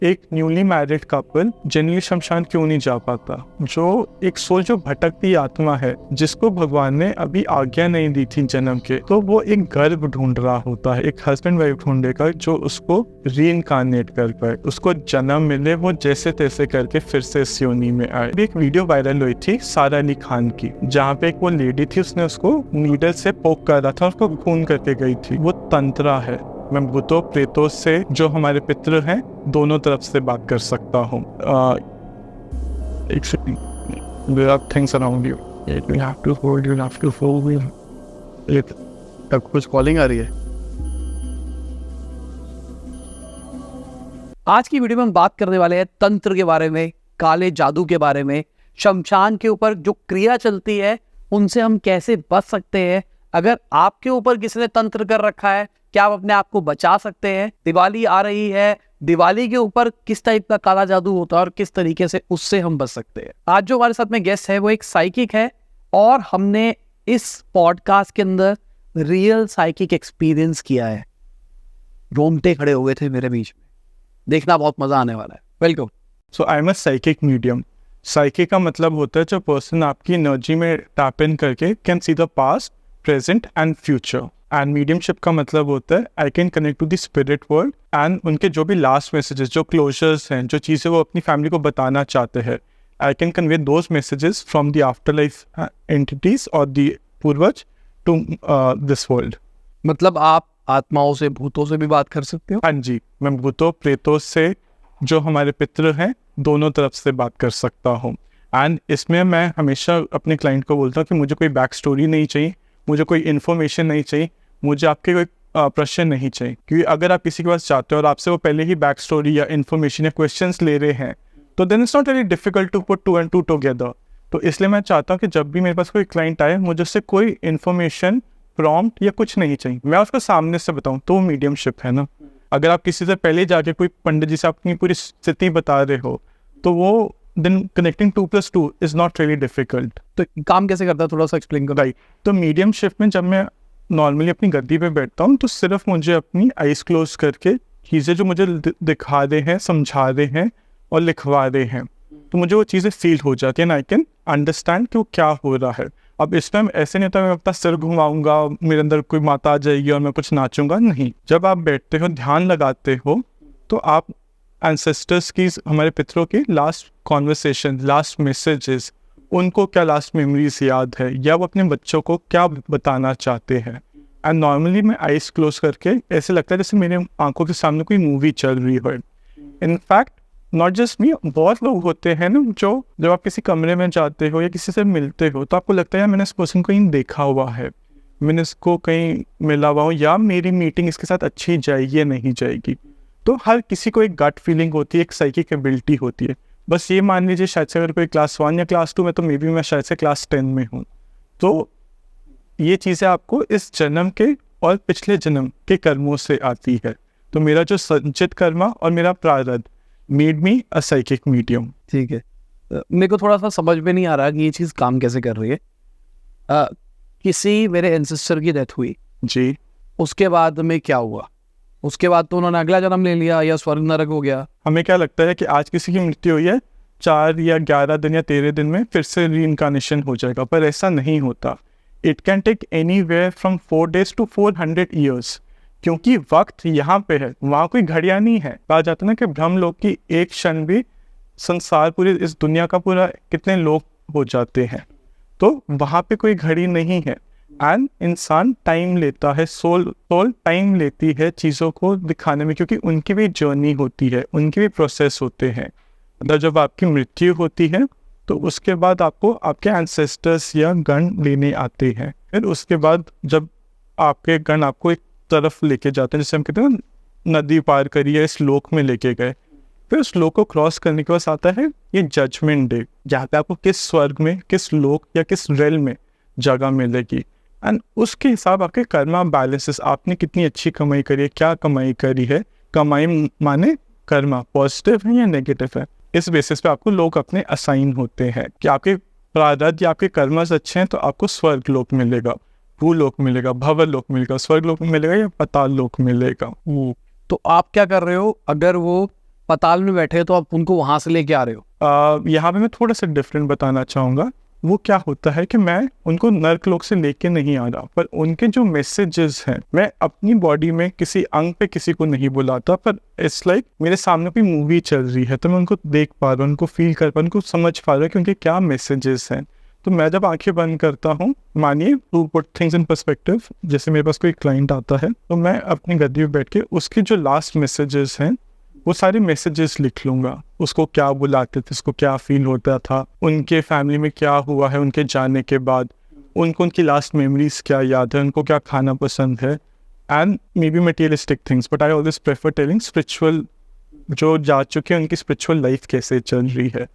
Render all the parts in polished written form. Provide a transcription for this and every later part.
एक newly married couple generally शमशान क्यों नहीं जा पाता? जो एक सोल जो भटकती आत्मा है, जिसको भगवान ने अभी आज्ञा नहीं दी थी जन्म के, तो वो एक गर्भ ढूंढ रहा होता है, एक हस्बैंड वाइफ ढूंढेगा जो उसको रीइंकार्नेट कर पाए, उसको जन्म मिले, वो जैसे तैसे करके फिर से इस योनि में आए। एक वीडियो वायरल हुई थी सारा अली खान की, जहाँ पे एक वो लेडी थी, उसने उसको नीडल से पोक कर रहा था, उसको खून करके गई थी। वो तंत्रा है। मैं भूतों प्रेतों से, जो हमारे पितृ हैं, दोनों तरफ से बात कर सकता हूँ। एक second, there are things around you. You have to hold, you have to hold. तब कुछ कॉलिंग आ रही है। आज की वीडियो में हम बात करने वाले हैं तंत्र के बारे में, काले जादू के बारे में, शमशान के ऊपर जो क्रिया चलती है उनसे हम कैसे बच सकते हैं। अगर आपके ऊपर किसी ने तंत्र कर रखा है, क्या आप अपने आप को बचा सकते हैं। दिवाली आ रही है, दिवाली के ऊपर किस टाइप का काला जादू होता है और किस तरीके से उससे हम बच सकते हैं। आज जो हमारे साथ में गेस्ट है वो एक साइकिक है और हमने इस पॉडकास्ट के अंदर रियल साइकिक एक्सपीरियंस किया है। रोंगटे खड़े हो गए थे मेरे बीच में, देखना बहुत मजा आने वाला है। Welcome. So I am a psychic medium. Psychic का मतलब होता है जो पर्सन आपकी एनर्जी में टैप इन करके can see the past, present and future. And mediumship का मतलब होता है I can connect to the spirit world and उनके जो भी लास्ट मैसेजेस, जो क्लोजर्स हैं, जो चीज़ें वो अपनी फैमिली को बताना चाहते हैं, I can convey those messages from the after life entities और द पूर्वज टू दिस वर्ल्ड। मतलब आप आत्माओं से, भूतों से भी बात कर सकते हो? हाँ जी, मैं भूतों प्रेतों से, जो हमारे पितृ हैं, दोनों तरफ से बात कर सकता हूँ। एंड इसमें मैं हमेशा अपने क्लाइंट को बोलता हूँ कि मुझे कोई बैक स्टोरी नहीं चाहिए, मुझे कोई इन्फॉर्मेशन नहीं चाहिए, मुझे आपके कोई प्रश्न नहीं चाहिए। क्योंकि अगर आप किसी के पास जाते हो और आपसे वो पहले ही बैक स्टोरी या इन्फॉर्मेशन या क्वेश्चंस ले रहे हैं, तो then it's not very difficult to put two and two together. तो इसलिए मैं चाहता हूँ कि जब भी मेरे पास कोई क्लाइंट आए, मुझे उससे कोई इन्फॉर्मेशन, प्रॉम्प्ट या कुछ नहीं चाहिए, मैं उसको सामने से बताऊँ, तो मीडियमशिप है ना। अगर आप किसी से पहले जाके कोई पंडित जी से अपनी पूरी स्थिति बता रहे हो, तो वो then connecting 2+2 is not really difficult. तो काम कैसे करता है, थोड़ा सा एक्सप्लेन करो। राइट, तो मीडियमशिप में जब मैं नॉर्मली अपनी गद्दी पे बैठता हूँ, तो सिर्फ मुझे अपनी आइज क्लोज करके चीज़ें जो मुझे दिखा रहे हैं, समझा रहे हैं और लिखवा रहे हैं, तो मुझे वो चीज़ें फील हो जाती हैं, आई कैन अंडरस्टैंड कि वो क्या हो रहा है। अब इस टाइम ऐसे नहीं होता मैं अपना सिर घुमाऊंगा, मेरे अंदर कोई माता आ जाएगी और मैं कुछ नाचूंगा, नहीं। जब आप बैठते हो, ध्यान लगाते हो, तो आप एंसेस्टर्स की, हमारे पितरों की लास्ट कॉन्वर्सेशन, लास्ट मैसेजेस, उनको क्या लास्ट मेमोरीज याद है, या वो अपने बच्चों को क्या बताना चाहते हैं। एंड नॉर्मली मैं आइज क्लोज करके, ऐसे लगता है जैसे मेरे आंखों के सामने कोई मूवी चल रही हो। इनफैक्ट नॉट जस्ट मी, बहुत लोग होते हैं ना, जो जब आप किसी कमरे में जाते हो या किसी से मिलते हो, तो आपको लगता है यार मैंने इस पर्सन को कहीं देखा हुआ है, मैंने इसको कहीं मिला हुआ हूँ, या मेरी मीटिंग इसके साथ अच्छी जाएगी या नहीं जाएगी। तो हर किसी को एक गट फीलिंग होती है, एक साइकिक एबिलिटी होती है। बस ये मान लीजिए शायद से अगर कोई क्लास 1 या क्लास 2 में, तो मे बी मैं शायद से क्लास 10 में हूँ। तो ये चीज़ें आपको इस जन्म के और पिछले जन्म के कर्मों से आती है। तो मेरा जो संचित कर्मा और मेरा प्रारब्ध मेड मी अ साइकिक मीडियम। ठीक है, मेरे को थोड़ा सा समझ में नहीं आ रहा कि ये चीज़ काम कैसे कर रही है। किसी मेरे एंसेस्टर की डेथ हुई जी, उसके बाद में क्या हुआ? उसके बाद तो उन्होंने अगला जन्म ले लिया या स्वर्ग नरक हो गया? हमें क्या लगता है कि आज किसी की मृत्यु हुई है, 4 या 11 दिन या 13 दिन में फिर से रीइंकार्नेशन हो जाएगा, पर ऐसा नहीं होता। It can take anywhere from 4 days to 400 years, क्योंकि वक्त यहाँ पे है, वहाँ कोई घड़ियाँ नहीं है। कहा जाता है ना कि ब्रह्मलोक की एक क्षण भी संसार, पूरी इस दुनिया का पूरा कितने लोग हो जाते हैं, तो वहाँ पे कोई घड़ी नहीं है। एंड इंसान टाइम लेता है, सोल टाइम लेती है चीज़ों को दिखाने में, क्योंकि उनकी भी जर्नी होती है, उनके भी प्रोसेस होते हैं। मतलब जब आपकी मृत्यु होती है, तो उसके बाद आपको आपके एंसेस्टर्स या गण लेने आते हैं। फिर उसके बाद जब आपके गण आपको एक तरफ लेके जाते हैं, जैसे हम कहते हैं ना, नदी पार करिए, इस लोक में लेके गए, फिर उस लोक को क्रॉस करने के बाद आता है ये जजमेंट डे, जहाँ पे आपको किस स्वर्ग में, किस लोक या किस रेल में जगह मिलेगी। एंड उसके हिसाब आपके कर्मा बैलेंसेस, आपने कितनी अच्छी कमाई करी है, क्या कमाई करी है, कमाई माने कर्मा पॉजिटिव है या नेगेटिव है, इस बेसिस पे आपको लोग अपने असाइन होते हैं कि आपके प्रारब्ध या आपके कर्मस अच्छे हैं तो आपको स्वर्ग लोक मिलेगा, भूलोक मिलेगा, भवर लोक मिलेगा, स्वर्ग लोक मिलेगा या पाताल लोक मिलेगा। तो आप क्या कर रहे हो, अगर वो पाताल में बैठे हैं तो आप उनको वहां से लेके आ रहे हो। यहाँ पे मैं थोड़ा सा डिफरेंट बताना चाहूँगा। वो क्या होता है कि मैं उनको नर्क लोक से लेके नहीं आ रहा, पर उनके जो मैसेजेस हैं मैं अपनी बॉडी में किसी अंग पे किसी को नहीं बुलाता, पर इट्स लाइक मेरे सामने कोई मूवी चल रही है तो मैं उनको देख पा रहा हूँ, उनको फील कर पा रहा हूँ, उनको समझ पा रहा हूँ कि उनके क्या मैसेजेस हैं। तो मैं जब आंखें बंद करता हूँ, मानिए to put things in perspective, जैसे मेरे पास कोई क्लाइंट आता है तो मैं अपनी गद्दी पे बैठ के उसके जो लास्ट मैसेजेस हैं वो सारे मैसेजेस लिख लूँगा। उसको क्या बुलाते थे, उसको क्या फील होता था, उनके फैमिली में क्या हुआ है उनके जाने के बाद, उनको उनकी लास्ट मेमोरीज क्या याद है, उनको क्या खाना पसंद है, and may be materialistic things, but I always prefer telling spiritual, जो जा चुके हैं उनकी स्पिरिचुअल लाइफ कैसे चल रही है।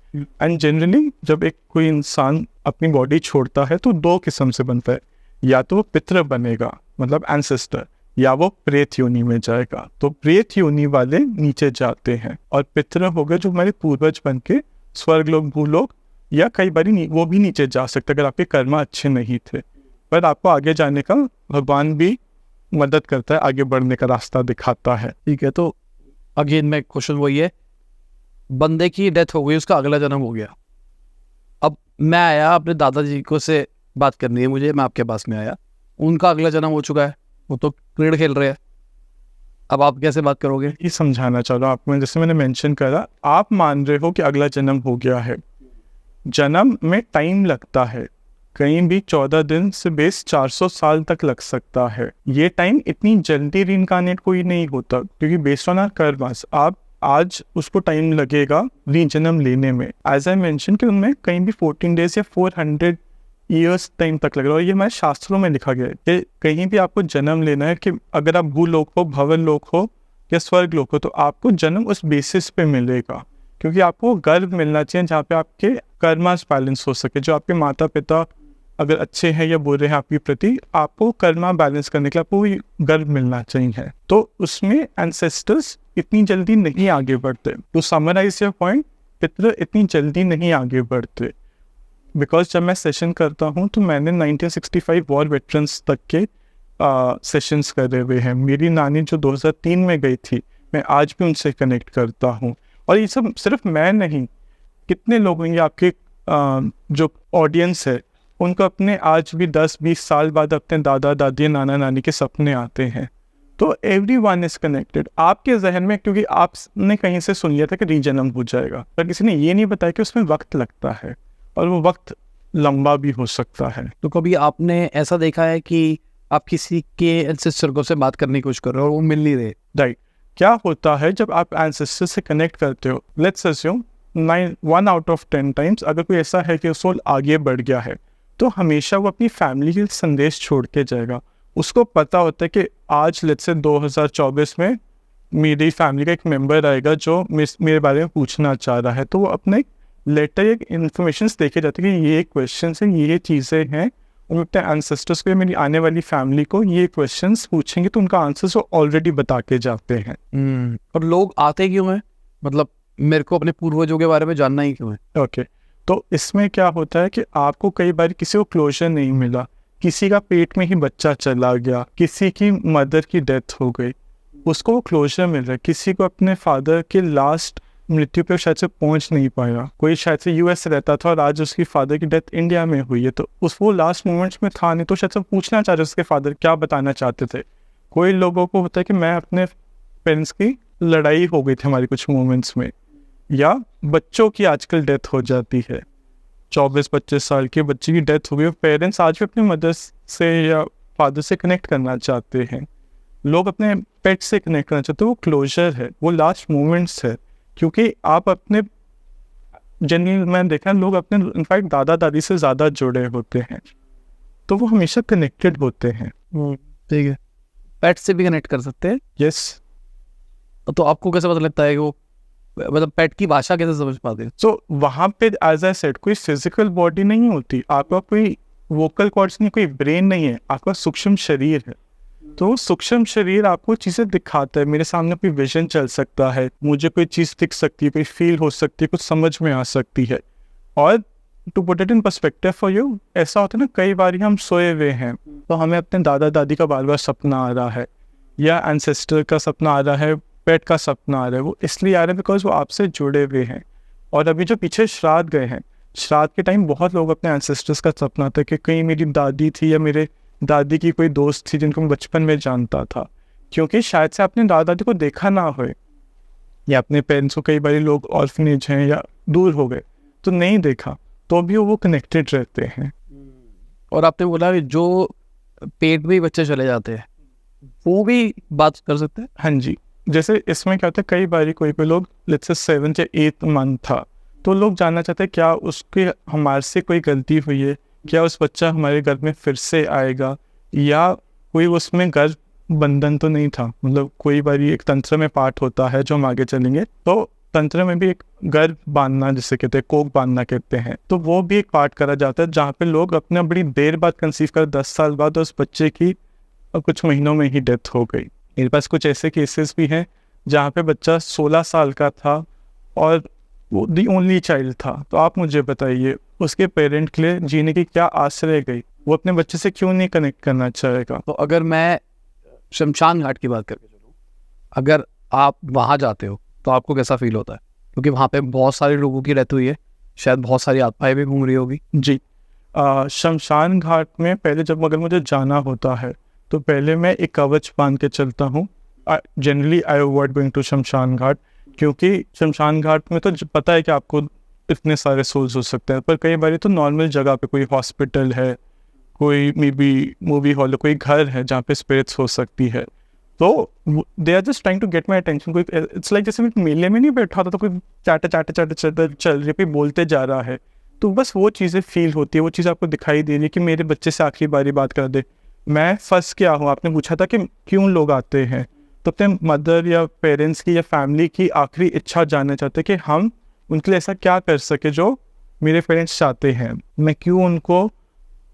एंड जनरली जब एक कोई इंसान अपनी बॉडी छोड़ता है तो दो किस्म से बनता है, या तो वो पितृ बनेगा मतलब एंसेस्टर, या वो प्रेत योनि में जाएगा। तो प्रेत योनि वाले नीचे जाते हैं और पितृ हो गए जो हमारे पूर्वज बन के स्वर्ग लोक, भूलोक, या कई बार वो भी नीचे जा सकते अगर आपके कर्म अच्छे नहीं थे। पर आपको आगे जाने का भगवान भी मदद करता है, आगे बढ़ने का रास्ता दिखाता है। ठीक है, तो अगेन मैं क्वेश्चन वही है, बंदे की डेथ हो गई, उसका अगला जन्म हो गया, अब मैं आया अपने दादाजी को से बात करनी है मुझे, मैं आपके पास में आया, उनका अगला जन्म हो चुका है, वो तो क्रिकेट खेल रहे हैं, अब आप कैसे बात करोगे? ये समझाना चाह रहा हूँ आपको, जैसे मैंने मेंशन करा, आप मान रहे हो कि अगला जन्म हो गया है, जन्म में टाइम लगता है, कहीं भी 14 दिन से बेस 400 साल तक लग सकता है। ये टाइम इतनी जल्दी रीइंकार्नेट कोई नहीं होता, क्योंकि बेस्ड ऑन आवर कर्मास आप आज उसको टाइम लगेगा रीजन्म लेने में। एज आई मेंशन कि उनमें कहीं भी 14 डेज या 400 ईयर्स टाइम तक लग रहा है, और ये हमारे शास्त्रों में लिखा गया है कि कहीं भी आपको जन्म लेना है, कि अगर आप भूलोक हो, भवन लोक हो या स्वर्ग लोक हो, तो आपको जन्म उस बेसिस पे मिलेगा, क्योंकि आपको गर्व मिलना चाहिए जहाँ पे आपके कर्मास बैलेंस हो सके। जो आपके माता पिता अगर अच्छे हैं या बुरे हैं आपके प्रति, आपको कर्मा बैलेंस करने के लिए आपको गर्व मिलना चाहिए। तो उसमें एंसेस्टर्स इतनी जल्दी नहीं आगे बढ़ते। टू समराइज योर पॉइंट, पितृ इतनी जल्दी नहीं आगे बढ़ते, बिकॉज जब मैं सेशन करता हूँ तो मैंने 1965 वॉर वेटरन्स तक के सेशंस करे हुए हैं। मेरी नानी जो 2003 में गई थी, मैं आज भी उनसे कनेक्ट करता हूँ। और ये सब सिर्फ मैं नहीं, कितने लोग होंगे आपके जो ऑडियंस है, उनको अपने आज भी 10-20 साल बाद अपने दादा दादी नाना नानी के सपने आते हैं। तो एवरीवन इज कनेक्टेड। आपके जहन में, क्योंकि आपने कहीं से सुन लिया था कि रीजन्म हो जाएगा, पर किसी ने ये नहीं बताया कि उसमें वक्त लगता है और वो वक्त लंबा भी हो सकता है। तो कभी आपने ऐसा देखा है कि आप किसी के एंसेस्टर को से बात करने की कोशिश कर रहे हो और वो मिल नहीं रहे? राइट। क्या होता है जब आप एंसेस्टर से कनेक्ट करते हो, let's assume 1 out of 10 times अगर कोई ऐसा है कि सोल आगे बढ़ गया है, तो हमेशा वो अपनी फैमिली के संदेश छोड़ के जाएगा। उसको पता होता है कि आज लेट्स से 2024 में मेरी फैमिली का एक मेंबर आएगा जो मेरे बारे में पूछना चाह रहा है, तो वो अपने लेटर एक इन्फॉर्मेशन देखे जाते हैं कि ये क्वेश्चन है, ये चीज़ें हैं, और अपने एंसेस्टर्स को, मेरी आने वाली फैमिली को ये क्वेश्चंस पूछेंगे तो उनका आंसर्स वो ऑलरेडी बता के जाते हैं। और लोग आते क्यों हैं? मतलब मेरे को अपने पूर्वजों के बारे में जानना ही क्यों है? ओके, तो इसमें क्या होता है कि आपको कई बार किसी को क्लोजर नहीं मिला, किसी का पेट में ही बच्चा चला गया, किसी की मदर की डेथ हो गई, उसको वो क्लोजर मिल रहा है। किसी को अपने फादर के लास्ट मृत्यु पे शायद से पहुंच नहीं पाया, कोई शायद से यूएस रहता था और आज उसकी फादर की डेथ इंडिया में हुई है, तो वो लास्ट मोमेंट्स में था नहीं, तो शायद से पूछना चाह रहे उसके फादर क्या बताना चाहते थे। कोई लोगों को होता है कि मैं अपने पेरेंट्स की लड़ाई हो गई थी हमारी कुछ मोमेंट्स में, या बच्चों की आजकल डेथ हो जाती है, 24-25 साल के बच्चे की डेथ हो गई, पेरेंट्स आज भी अपने मदर से या फादर से कनेक्ट करना चाहते हैं। लोग अपने पेट से कनेक्ट करना चाहते हैं, वो क्लोजर है, वो लास्ट मोमेंट्स है। क्योंकि आप अपने जनरली मैंने देखा लोग अपने इनफैक्ट दादा दादी से ज़्यादा जुड़े होते हैं, तो वो हमेशा कनेक्टेड होते हैं। ठीक है, पेट से भी कनेक्ट कर सकते हैं? यस। तो आपको कैसे पता लगता है कि वो, मतलब पेट की भाषा कैसे समझ पाते हैं? सो वहाँ पे एज आई सेड कोई फिजिकल बॉडी नहीं होती, आपका कोई वोकल कॉर्ड्स नहीं, कोई ब्रेन नहीं है, आपका सूक्ष्म शरीर है। तो सूक्ष्म शरीर आपको चीज़ें दिखाता है। मेरे सामने कोई विजन चल सकता है, मुझे कोई चीज़ दिख सकती है, कोई फील हो सकती है, कुछ समझ में आ सकती है। और to put it in perspective for you, ऐसा होता है ना, कई बार हम सोए हुए हैं तो हमें अपने दादा दादी का बार बार सपना आ रहा है, या एंसेस्टर का सपना आ रहा है, पेट का सपना आ रहा है, वो इसलिए आ रहा है बिकॉज वो आपसे जुड़े हुए हैं। और अभी जो पीछे श्राद्ध गए हैं, श्राद्ध के टाइम बहुत लोग अपने एंसेस्टर्स का सपना था कि कहीं मेरी दादी थी या मेरे दादी की कोई दोस्त थी जिनको मैं बचपन में जानता था, क्योंकि शायद से आपने दादा दादी को देखा ना हो, या अपने पेरेंट्स को कई बार लोग ऑर्फनेज हैं या दूर हो गए तो नहीं देखा, तो भी वो कनेक्टेड रहते हैं। और आपने बोला कि जो पेट में ही बच्चे चले जाते हैं वो भी बात कर सकते हैं। हाँ जी, जैसे इसमें क्या होता है, कई बार कोई लोग लेट्स से 7th या 8th मंथ था, तो लोग जानना चाहते हैं क्या उसके हमारे से कोई गलती हुई है, क्या उस बच्चा हमारे घर में फिर से आएगा, या कोई उसमें गर्भ बंधन तो नहीं था। मतलब कोई बार एक तंत्र में पार्ट होता है जो हम आगे चलेंगे, तो तंत्र में भी एक गर्भ बांधना जिसे कहते हैं, कोक बांधना कहते हैं, तो वो भी एक पार्ट करा जाता है जहाँ पे लोग अपने बड़ी देर बाद कंसीव कर 10 साल बाद उस बच्चे की कुछ महीनों में ही डेथ हो गई। मेरे पास कुछ ऐसे केसेस भी हैं जहाँ पे बच्चा 16 साल का था और वो दी ओनली चाइल्ड था। तो आप मुझे बताइए उसके पेरेंट के लिए जीने की क्या आस रह गई, वो अपने बच्चे से क्यों नहीं कनेक्ट करना चाहेगा। तो अगर मैं शमशान घाट की बात करके चलूँ, अगर आप वहाँ जाते हो तो आपको कैसा फील होता है? क्योंकि वहाँ पे बहुत सारे लोगों की डेथ हुई है, शायद बहुत सारी आत्माएं भी घूम रही होगी। जी, शमशान घाट में पहले जब अगर मुझे जाना होता है तो पहले मैं एक कवच बांध के चलता हूँ। Generally I avoid going to शमशान घाट, क्योंकि शमशान घाट में तो पता है कि आपको इतने सारे सोल्स हो सकते हैं, पर कई बार तो नॉर्मल जगह पे कोई हॉस्पिटल है, कोई मे बी मूवी हॉल, कोई घर है जहाँ पे स्पिरिट्स हो सकती है, तो they are just trying to get my attention. कोई इट्स लाइक जैसे मैं मेले में नहीं बैठा था तो कोई चाटे चाटे चाटे चाटे चल रही पे बोलते जा रहा है, तो बस वो चीज़ें फील होती है, वो चीज़ आपको दिखाई दे रही है कि मेरे बच्चे से आखिरी बारी बात कर दे। मैं फंस क्या हूँ, आपने पूछा था कि क्यों लोग आते हैं, तो अपने मदर या पेरेंट्स की या फैमिली की आखिरी इच्छा जानना चाहते हैं कि हम उनके लिए ऐसा क्या कर सके जो मेरे पेरेंट्स चाहते हैं, मैं क्यों उनको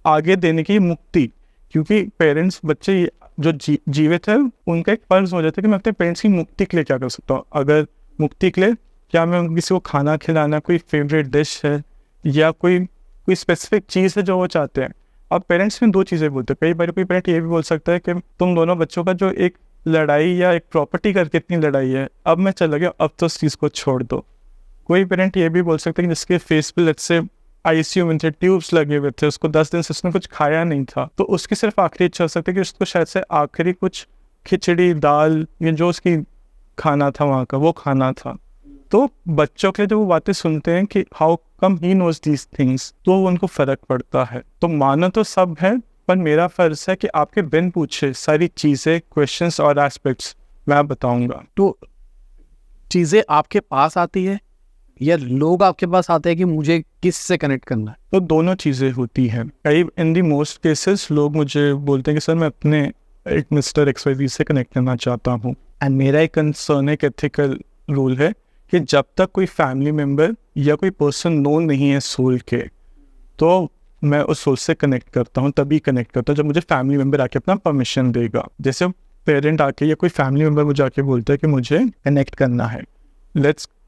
आगे देने की मुक्ति, क्योंकि पेरेंट्स बच्चे जो जीवित है उनका एक फर्ज हो जाता है कि मैं अपने पेरेंट्स की मुक्ति के लिए क्या कर सकता हूँ। अगर मुक्ति के लिए क्या मैं किसी को खाना खिलाना, कोई फेवरेट डिश है या कोई स्पेसिफिक चीज़ है जो वो चाहते हैं। अब पेरेंट्स में दो चीज़ें बोलते हैं, कई बार कोई पेरेंट ये भी बोल सकता है कि तुम दोनों बच्चों का जो एक लड़ाई या एक प्रॉपर्टी करके इतनी लड़ाई है, अब मैं चला गया, अब तो उस चीज़ को छोड़ दो। कोई पेरेंट ये भी बोल सकता है कि जिसके फेस पे लेट्स से आईसीयू में थे, ट्यूब्स लगे हुए थे, उसको 10 दिन से उसने कुछ खाया नहीं था, तो उसकी सिर्फ आखिरी इच्छा हो सकती है कि उसको शायद से आखिरी कुछ खिचड़ी दाल या जो उसकी खाना था वहाँ का वो खाना था। तो बच्चों के लिए जब वो बातें सुनते हैं कि how come he knows these things, तो उनको फ़र्क पड़ता है। तो मानो तो सब है, पर मेरा फ़र्ज है कि आपके बिन पूछे सारी चीज़ें, क्वेश्चंस और एस्पेक्ट्स मैं बताऊंगा। तो चीज़ें आपके पास आती है या लोग आपके पास आते हैं कि मुझे किस से कनेक्ट करना है? तो दोनों चीज़ें होती हैं। कई इन दी मोस्ट केसेस लोग मुझे बोलते हैं कि सर मैं अपने एक मिस्टर XYZ से कनेक्ट करना चाहता हूँ, एंड मेरा एक कंसर्न, एक एथिकल रूल है कि जब तक कोई फैमिली मेम्बर या कोई पर्सन नोन नहीं है सोल के, तो मैं उस सोल से कनेक्ट करता हूँ, तभी कनेक्ट करता हूँ जब मुझे फैमिली मेम्बर आके अपना परमिशन देगा। जैसे पेरेंट आके या कोई फैमिली मेम्बर मुझे आके बोलता है कि मुझे कनेक्ट करना है,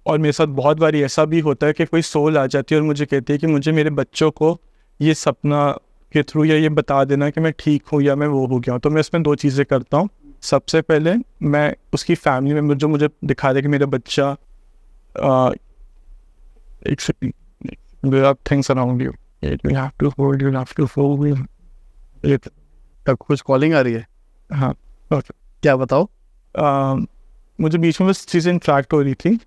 और मेरे साथ बहुत बार ऐसा भी होता है कि कोई सोल आ जाती है और मुझे कहती है कि मुझे मेरे बच्चों को ये सपना के थ्रू या ये बता देना कि मैं ठीक हूँ या मैं वो हो गया हूँ। तो मैं इसमें दो चीज़ें करता हूँ। सबसे पहले मैं उसकी फैमिली मेम्बर जो मुझे दिखा दे कि मेरा बच्चा things around you, you have to hold it। तब कुछ कॉलिंग आ रही है? हाँ, okay। क्या बताओ? मुझे बीच में बस चीज़ें इंट्रैक्ट हो रही थी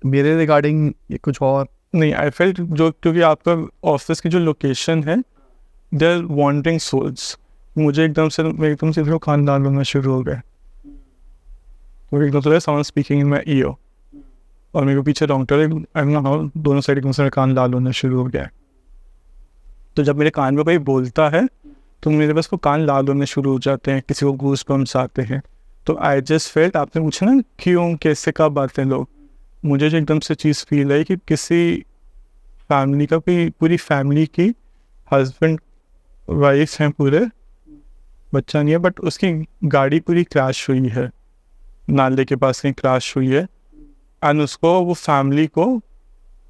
मेरे रिगार्डिंग ये कुछ और नहीं। आई फेल्ट जो, क्योंकि आपका ऑफिस की जो लोकेशन है, दे आर वॉन्डरिंग सोल्स। मुझे एकदम से कान लाल होना शुरू हो गया, तो एकदम से sound speaking in my year, और मेरे को पीछे डॉक्टर आई नो हाउ दोनों साइड एकदम से कान लाल होना शुरू हो गया। तो जब मेरे कान में कोई बोलता है तो मेरे पास वो कान लाल होने शुरू हो जाते हैं, किसी को गूज बम्स आते हैं। तो आई जस्ट फेल्ट, आपने पूछा ना क्यों कैसे कब आते हैं लोग, मुझे जो एकदम से चीज़ फील आई कि किसी फैमिली का, कोई पूरी फैमिली की हस्बैंड वाइफ हैं, पूरे बच्चा नहीं है, बट उसकी गाड़ी पूरी क्रैश हुई है, नाले के पास कहीं क्रैश हुई है, एंड उसको वो फैमिली को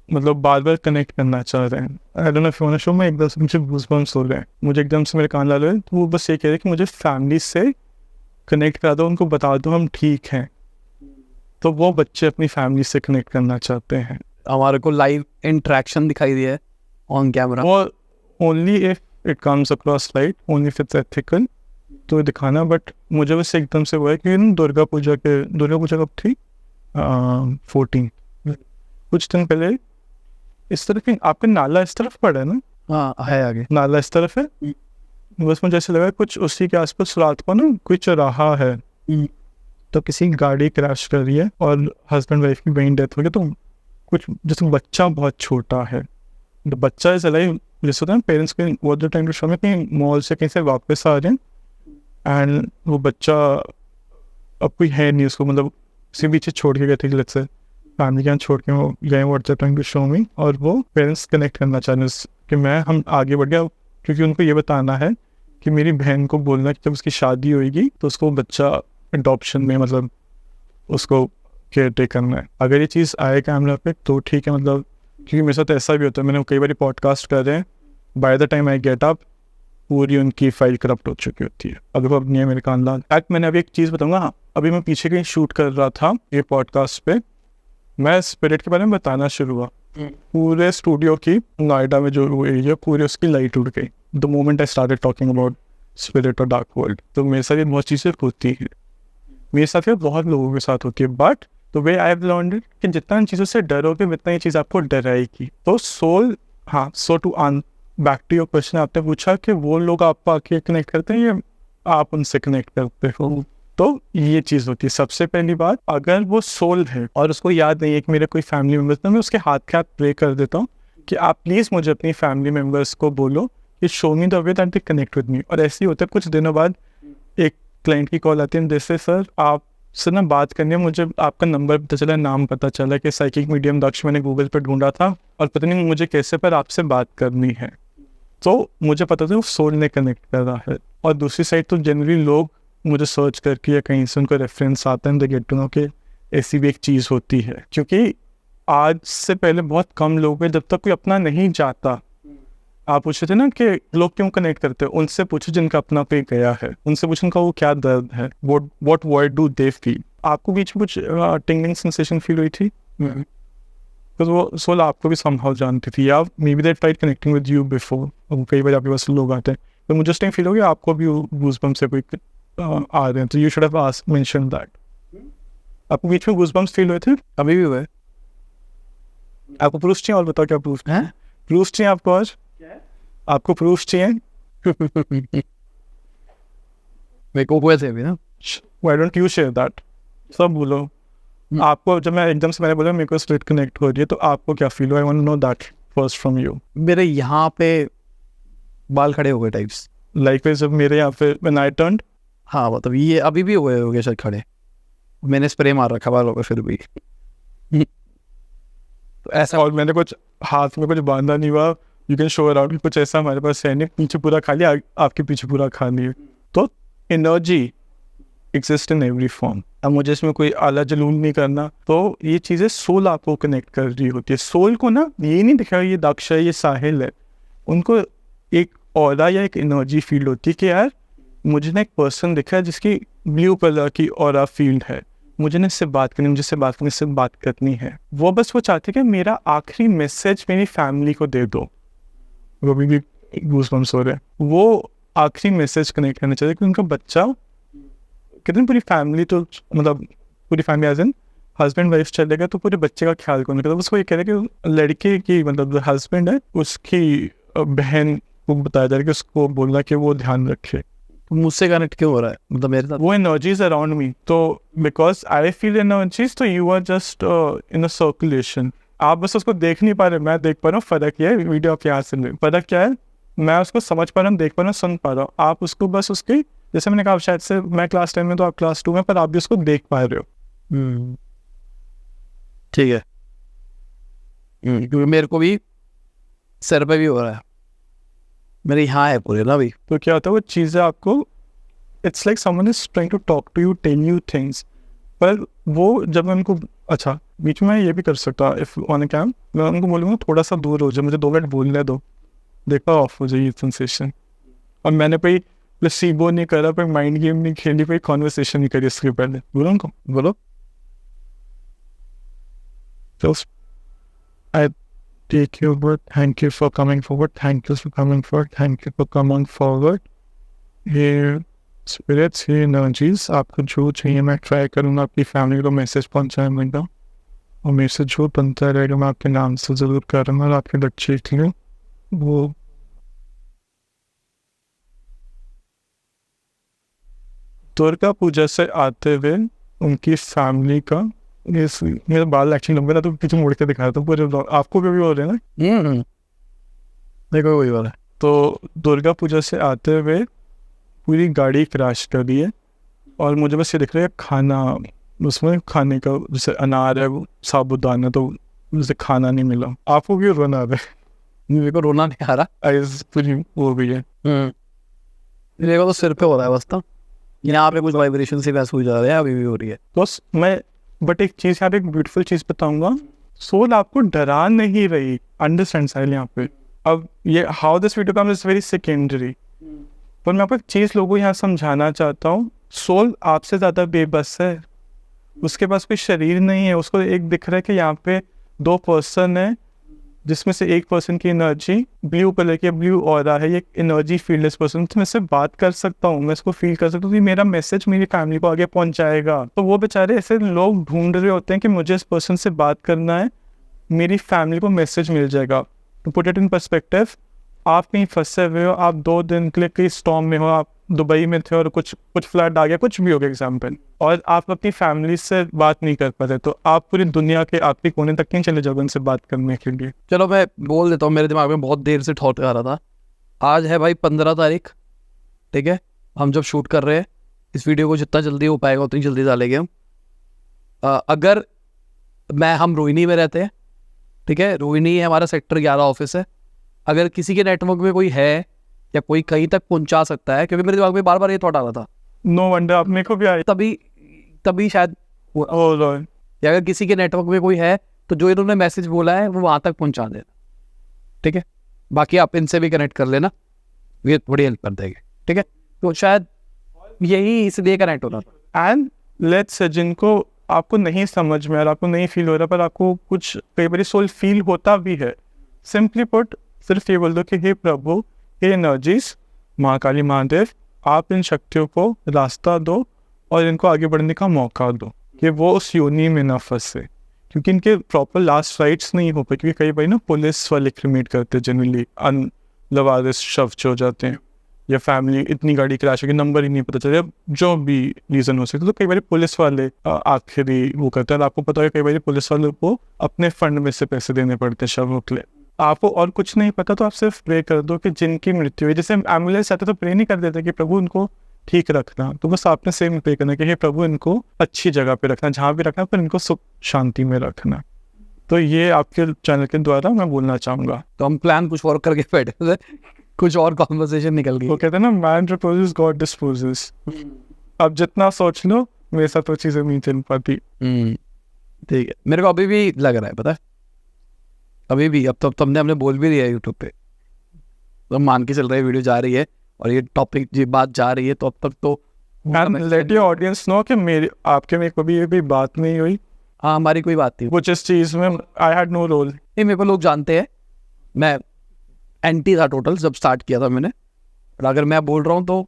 मतलब बार बार कनेक्ट करना चाह रहे हैं। I don't know if you want to show, मैं एकदम से मुझे गूज़बम्स हो रहे हैं, मुझे एकदम से मेरे कान लाल हो रहे हैं। तो वो बस ये कह रहे हैं कि मुझे फैमिली से कनेक्ट करा दो, उनको बता दो हम ठीक हैं। तो वो बच्चे अपनी फैमिली से कनेक्ट करना चाहते हैं। हमारे को लाइव इंटरेक्शन दिखाई दिया है ऑन कैमरा। वो only if it comes across light, only if it's ethical तो दिखाना। बट मुझे बस एकदम से हुआ है कि दुर्गा पूजा कब थी 14 कुछ दिन पहले इस तरफ आपका नाला इस तरफ पड़ा है ना? हाँ है आगे नाला इस तरफ है। बस मुझे ऐसे लगा कुछ उसी के आसपास रात को ना कोई चौराहा है, तो किसी गाड़ी क्रैश कर रही है और हस्बैंड वाइफ की वहीं डेथ हो गई। तो कुछ जैसे बच्चा बहुत छोटा है, तो बच्चा ऐसा लाइक जैसे होता है पेरेंट्स के वो द टाइम टू शो में कहीं मॉल से कहीं से वापस आ रहे हैं एंड वो बच्चा अब कोई है नहीं उसको, मतलब उसी पीछे छोड़ के गए थे लेट्स से फैमिली के यहाँ छोड़ के वो गए व्हाट्सएप टाइम टू शो में, और वो पेरेंट्स कनेक्ट करना चाह रहे हैं कि हम आगे बढ़ गया, क्योंकि उनको ये बताना है कि मेरी बहन को बोलना कि जब उसकी शादी होगी तो उसको बच्चा अडॉप्शन में मतलब उसको केयर टेक करना है। अगर ये चीज़ आए कैमरा पे तो ठीक है, मतलब क्योंकि मेरे साथ ऐसा भी होता है, मैंने कई बार पॉडकास्ट कर रहे हैं, by the time I get up पूरी उनकी फाइल करप्ट हो चुकी होती है। अगर वो अपनी है मेरे खानदान एक्ट। मैंने अभी एक चीज़ बताऊंगा, हाँ अभी मैं पीछे कहीं शूट कर रहा था ये पॉडकास्ट पे, मैं स्पिरिट के बारे में बताना शुरू हुआ, पूरे स्टूडियो की नोएडा में जो एरिया पूरी उसकी लाइट उड़ गई the moment I started talking about spirit और डार्क वर्ल्ड। तो मेरे साथ ये बहुत चीज़ें होती है, मेरे साथ ये बहुत लोगों के साथ होती है। But the way I have learned it कि जितना इन चीज़ों से डरोगे उतना ये चीज़ आपको डराएगी। तो सोल, हाँ, so to back to your question, आपने पूछा कि वो लोग आपको आके कनेक्ट करते हैं या आप उनसे कनेक्ट करते हो, तो ये चीज़ होती है। सबसे पहली बात, अगर वो सोल है और उसको याद नहीं है कि मेरे कोई फैमिली मेम्बर्स, तो मैं उसके हाथ के हाथ प्रे कर देता हूँ कि आप प्लीज़ मुझे अपनी फैमिली मेम्बर्स को बोलो कि show me the way that they connect with me. और ऐसे ही होता है, कुछ दिनों बाद एक क्लाइंट की कॉल आती है, जैसे सर आपसे ना बात करनी है, मुझे आपका नंबर पता चला, नाम पता चला कि साइकिक मीडियम दक्ष मैंने गूगल पर ढूंढा था और पता नहीं मुझे कैसे पर आपसे बात करनी है। तो मुझे पता था वो सोल ने कनेक्ट कर रहा है। और दूसरी साइड तो जनरली लोग मुझे सर्च करके या कहीं से उनको रेफरेंस आता है, दे गेट टू नो कि ऐसी भी एक चीज़ होती है। क्योंकि आज से पहले बहुत कम लोग हैं, जब तक कोई अपना नहीं जाता। आप पूछे थे ना कि लोग क्यों कनेक्ट करते हैं, उनसे पूछो जिनका अपना पे गया है, उनसे पूछो उनका वो क्या दर्द है, what word do they feel. आपको बीच में कुछ टिंगलिंग सेंसेशन फील हुई थी? तो वो सोल आपको भी समहाउ जानती थी, या may be that tried connecting with you before. कई बार आपके पास लोग आते हैं तो मुझे उस टाइम फील हो गया आपको भी गूज़बम्प्स से कोई आ रहे हैं, तो you should have asked mention that. आपको बीच में गूज़बम्प्स फील हुए थे? अभी भी हुए। आपको प्रूफ चाहिए? और बताओ क्या प्रूफ हैं? प्रूफ चाहिए आपको? आज आपको प्रूफ चाहिए? मेरे को हुए थे अभी ना। Why don't you share that? सब बोलो। आपको जब मैं एकदम से मैंने बोला मेरे को स्पिरिट कनेक्ट हो रही है, तो आपको क्या फील हुआ? I want to know that first from you. मेरे यहाँ पे बाल खड़े हो गए टाइप्स। लाइकवाइज जब मेरे यहाँ पे व्हेन आई टर्न्ड, हाँ मतलब ये अभी भी हुए हो गए शायद खड़े। मैंने स्प्रे मार रखा बालों पे फिर भी। तो ऐसा, और मैंने कुछ हाथ में कुछ बांधा नहीं हुआ, यू कैन शो अराउंड, कुछ ऐसा हमारे पास है नहीं, पीछे पूरा खाली, आपके पीछे पूरा खाली है। तो energy exist in every form. अब मुझे इसमें कोई आला जलूल नहीं करना, तो ये चीज़ें सोल आपको कनेक्ट कर रही होती है। सोल को ना ये नहीं दिखा ये दक्ष है, ये साहिल है, उनको एक ऑरा या एक एनर्जी फील्ड होती है कि यार मुझे ना एक पर्सन दिखा है जिसकी ब्लू कलर की ऑरा फील्ड है, मुझे ना इससे बात करनी, मुझे इससे बात करनी, इससे बात करनी है। वो बस वो चाहते कि मेरा आखिरी मैसेज मेरी फैमिली को दे दो। वो भी गूज़बम्प्स हो रहे हैं, वो आखिरी मैसेज कनेक्ट करना चाहते कि उनका बच्चा, कितनी पूरी फैमिली, तो मतलब पूरी family as an husband wife चलेगा तो पूरे बच्चे का ख्याल कौन करेगा? उसको ये कह रहा है कि लड़के की मतलब जो हस्बैंड है उसकी बहन को बताया जा रहा है कि उसको बोलना कि वो ध्यान रखे। तो मुझसे कनेक्ट क्यों हो रहा है मतलब मेरे साथ? वो एनर्जीज अराउंड मी, तो बिकॉज आई फील एनर्जीज, तो you are just in a circulation. आप बस उसको देख नहीं पा रहे, मैं देख पा रहा हूँ। फ़र्क ये है, वीडियो आपके यहाँ से फ़र्क क्या है, मैं उसको समझ पा रहा हूँ, देख पा रहा हूँ, सुन पा रहा हूँ। आप उसको बस उसकी, जैसे मैंने कहा शायद से मैं क्लास 10 में तो आप क्लास 2 में, पर आप भी उसको देख पा रहे हो। ठीक है। क्योंकि मेरे को भी सर पे भी हो रहा है, मेरे यहाँ है पूरे ना भी। तो क्या होता है वो चीज़ें आपको, it's like someone is trying to talk to you, tell you things. पर वो जब मैं उनको, अच्छा बीच में ये भी कर सकता, इफ ऑन कैम मैं उनको बोलूँगा थोड़ा सा दूर हो जाए, मुझे 2 मिनट बोलने दो, देखा ऑफ हो जाए ये सेंसेशन। और मैंने कोई प्लेसीबो नहीं करा, कोई माइंड गेम नहीं खेली, कोई कॉन्वर्सेशन नहीं करी इसके पहले। बोलो उनको, बोलो। angels. I take your word. Thank you for coming forward. Thank you for coming forward. Thank you for coming forward. ये spirits, ये energies, आपको जो चाहिए मैं ट्राई करूँगा आपकी फैमिली को मैसेज पहुँचाने का, और मेरे से जो बनता रहेगा मैं आपके नाम से ज़रूर करूँगा, और आपके बच्चे के लिए वो दुर्गा पूजा से आते हुए उनकी फैमिली का, मेरे बाल एक्चुअली लंबे था तो पीछे मुड़ के दिखा रहा था पूरे, आपको भी हो रहे हैं ना? देखो वही वाला। तो दुर्गा पूजा से आते हुए पूरी गाड़ी क्रैश कर दी है, और मुझे बस ये दिख रहा है खाना, उसमें खाने का जैसे अनार है, साबुदाना, तो जैसे खाना नहीं मिला। आपको भी रोना आ रहा है? मेरे को रोना नहीं आ रहा, पूरी वो भी है। मेरे को तो सिर पे हो रहा है बस, तो यहाँ पे कुछ वाइब्रेशन से वैसे हो जा रहा है, अभी भी हो रही है बस। मैं बट एक चीज़ यहाँ पे, एक ब्यूटीफुल चीज़ बताऊंगा, सोल आपको डरा नहीं रही, अंडरस्टैंड साहिल यहाँ पे। अब ये how this video come is very secondary, पर मैं आपको एक चीज़ लोगों को यहाँ समझाना चाहता हूँ, सोल आपसे ज़्यादा बेबस है, उसके पास कोई शरीर नहीं है। उसको एक दिख रहा है कि यहाँ पे 2 पर्सन है, जिसमें से एक पर्सन की एनर्जी ब्लू कलर की, ब्लू ऑरा है, ये एनर्जी फील्डलेस पर्सन, तो मैं इससे बात कर सकता हूँ, मैं इसको फील कर सकता हूँ कि मेरा मैसेज मेरी फैमिली को आगे पहुँचाएगा। तो वो बेचारे ऐसे लोग ढूंढ रहे होते हैं कि मुझे इस पर्सन से बात करना है, मेरी फैमिली को मैसेज मिल जाएगा। तो पुट इट इन पर्सपेक्टिव, आप कहीं फंसे हुए हो, आप 2 दिन के लिए कहीं स्टॉर्म में हो, आप दुबई में थे और कुछ फ्लड आ गया, कुछ भी हो गया एग्जाम्पल, और आप अपनी फैमिली से बात नहीं कर पाते, तो आप पूरी दुनिया के आखिरी कोने तक नहीं चले जाओगे उनसे बात करने के लिए। चलो मैं बोल देता हूँ, मेरे दिमाग में बहुत देर से थॉट आ रहा था। आज है भाई 15 तारीख, ठीक है, हम जब शूट कर रहे हैं इस वीडियो को, जितना जल्दी हो पाएगा उतनी जल्दी डालेंगे हम। अगर हम रोहिणी में रहते हैं, ठीक है, रोहिणी हमारा सेक्टर 11 ऑफिस है, अगर किसी के नेटवर्क में कोई है या कोई कहीं तक पहुंचा सकता है, क्योंकि मेरे दिमाग में बार बार ये थॉट आ रहा था, नो वंडर आप मेरे को भी आए, तभी शायद या अगर किसी के नेटवर्क में कोई है तो जो इन्होंने मैसेज बोला है वो वहां तक पहुंचा देना, ठीक है। बाकी आप इनसे भी कनेक्ट कर लेना, ये थोड़ी हेल्प कर देंगे, ठीक है। तो शायद यही इसलिए कनेक्ट होना था। एंड लेट्स से जिनको आपको नहीं समझ में आ रहा, आपको नहीं फील हो रहा, पर आपको कुछ कई बार सोल फील होता भी है, सिंपली पुट सिर्फ ये बोल दो कि हे प्रभु, हे एनर्जीज, महाकाली महादेव, आप इन शक्तियों को रास्ता दो और इनको आगे बढ़ने का मौका दो कि वो उस योनि में ना फंसे, क्योंकि इनके प्रॉपर लास्ट राइट्स नहीं हो पाए, क्योंकि कई बार ना पुलिस वाले क्रिमेट करते हैं जनरली, अनलवारिस शव हो जाते हैं, या फैमिली इतनी गाड़ी क्रैश होगी नंबर ही नहीं पता चले, जो भी रीज़न हो सकता है, तो कई बार पुलिस वाले आखिरी वो करते हैं। आपको पता है कई बार पुलिस वालों को अपने फंड में से पैसे देने पड़ते हैं शवों के लिए। आपको और कुछ नहीं पता तो आप सिर्फ प्रे कर दो कि जिनकी मृत्यु हुई, जैसे एम्बुलेंस आते तो प्रे नहीं कर देते कि प्रभु उनको ठीक रखना, तो बस आपने सेम प्रे करना कि हे प्रभु इनको अच्छी जगह पे रखना, जहाँ भी रखना पर इनको सुख शांति में रखना। तो ये आपके चैनल के द्वारा मैं बोलना चाहूँगा। तो हम प्लान कुछ और करके बैठे थे, कुछ और कॉन्वर्सेशन निकल गई। वो कहते हैं ना, मैन प्रपोजेस गॉड डिस्पोजेस। अब जितना सोच लो मेरे साथ वो चीज़ें नहीं चल पाती। ठीक है, मेरे को अभी भी लग रहा है, पता है, अभी भी, अब तब हमने बोल भी दिया यूट्यूब पे, तो मान के चल रहे वीडियो जा रही है और ये टॉपिक ये बात जा रही है, तो अब तक तो लेट योर ऑडियंस नो कि मेरे आपके में कभी ये भी बात नहीं हुई। हाँ, हमारी कोई बात नहीं, वो जिस चीज़ में आई हैड नो रोल। नहीं, मेरे को लोग जानते हैं, मैं एंटी था टोटल जब स्टार्ट किया था मैंने, और अगर मैं बोल रहा हूँ तो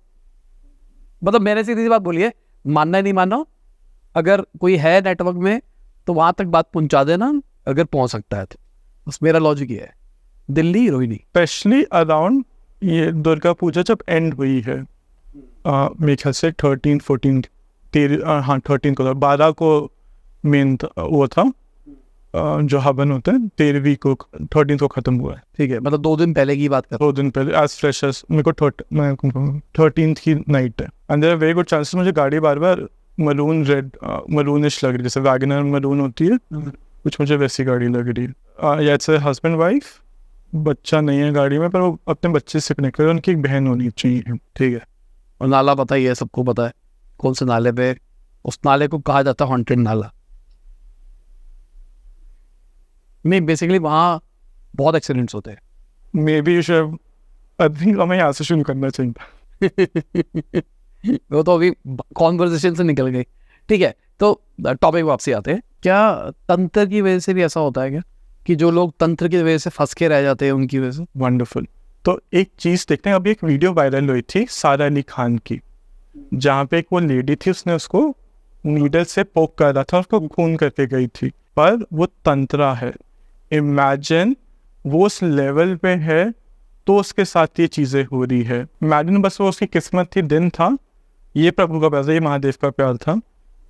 मतलब मैंने सीधी सी बात बोली है, मानना ही नहीं मानना, अगर कोई है नेटवर्क में तो वहां तक बात पहुंचा देना अगर पहुंच सकता है तो, बस मेरा लॉजिक ये है। दिल्ली रोहिणी स्पेशली अराउंड ये दुर्गा पूजा जब एंड हुई है, मेरे ख्याल से 13 14 हाँ 13 को, 12 को मेन वो था जो हवन होता है, 13वीं को 13 को खत्म हुआ है, ठीक है, मतलब 2 दिन पहले की बात कर, 2 दिन पहले, एज फ्रेश एज मेरे को 13 की नाइट है। And there are very good chances मुझे गाड़ी बार बार मरून रेड मरूनिश लग रही है, जैसे वैगनर मरून होती है, कुछ मुझे वैसी गाड़ी लग रही है। या इट्स हस्बैंड वाइफ, बच्चा नहीं है गाड़ी में, पर वो अपने बच्चे से कनेक्ट करे, उनकी एक बहन होनी चाहिए, ठीक है। और नाला पता ही है, सबको पता है कौन से नाले पे, उस नाले को कहा जाता है हॉन्टेड नाला। नहीं, बेसिकली वहाँ बहुत एक्सीडेंट्स होते हैं। मे बी आई थिंक हमें यहाँ से शुरू करना चाहिए। वो तो अभी कॉन्वर्सेशन से निकल गई, ठीक है। तो टॉपिक वापसी आते हैं। क्या तंत्र की वजह से भी ऐसा होता है क्या कि जो लोग तंत्र की वजह से फंस के रह जाते हैं उनकी वजह से? वंडरफुल। तो एक चीज़ देखते हैं, अभी एक वीडियो वायरल हुई थी सारा अली खान की, जहाँ पे एक वो लेडी थी, उसने उसको नीडल से पोक कर रहा था, उसको खून करके गई थी, पर वो तंत्रा है। इमेजिन वो उस लेवल पे है तो उसके साथ ये चीज़ें हो रही है। इमेजिन बस वो उसकी किस्मत थी, दिन था, ये प्रभु का प्यार था, ये महादेव का प्यार था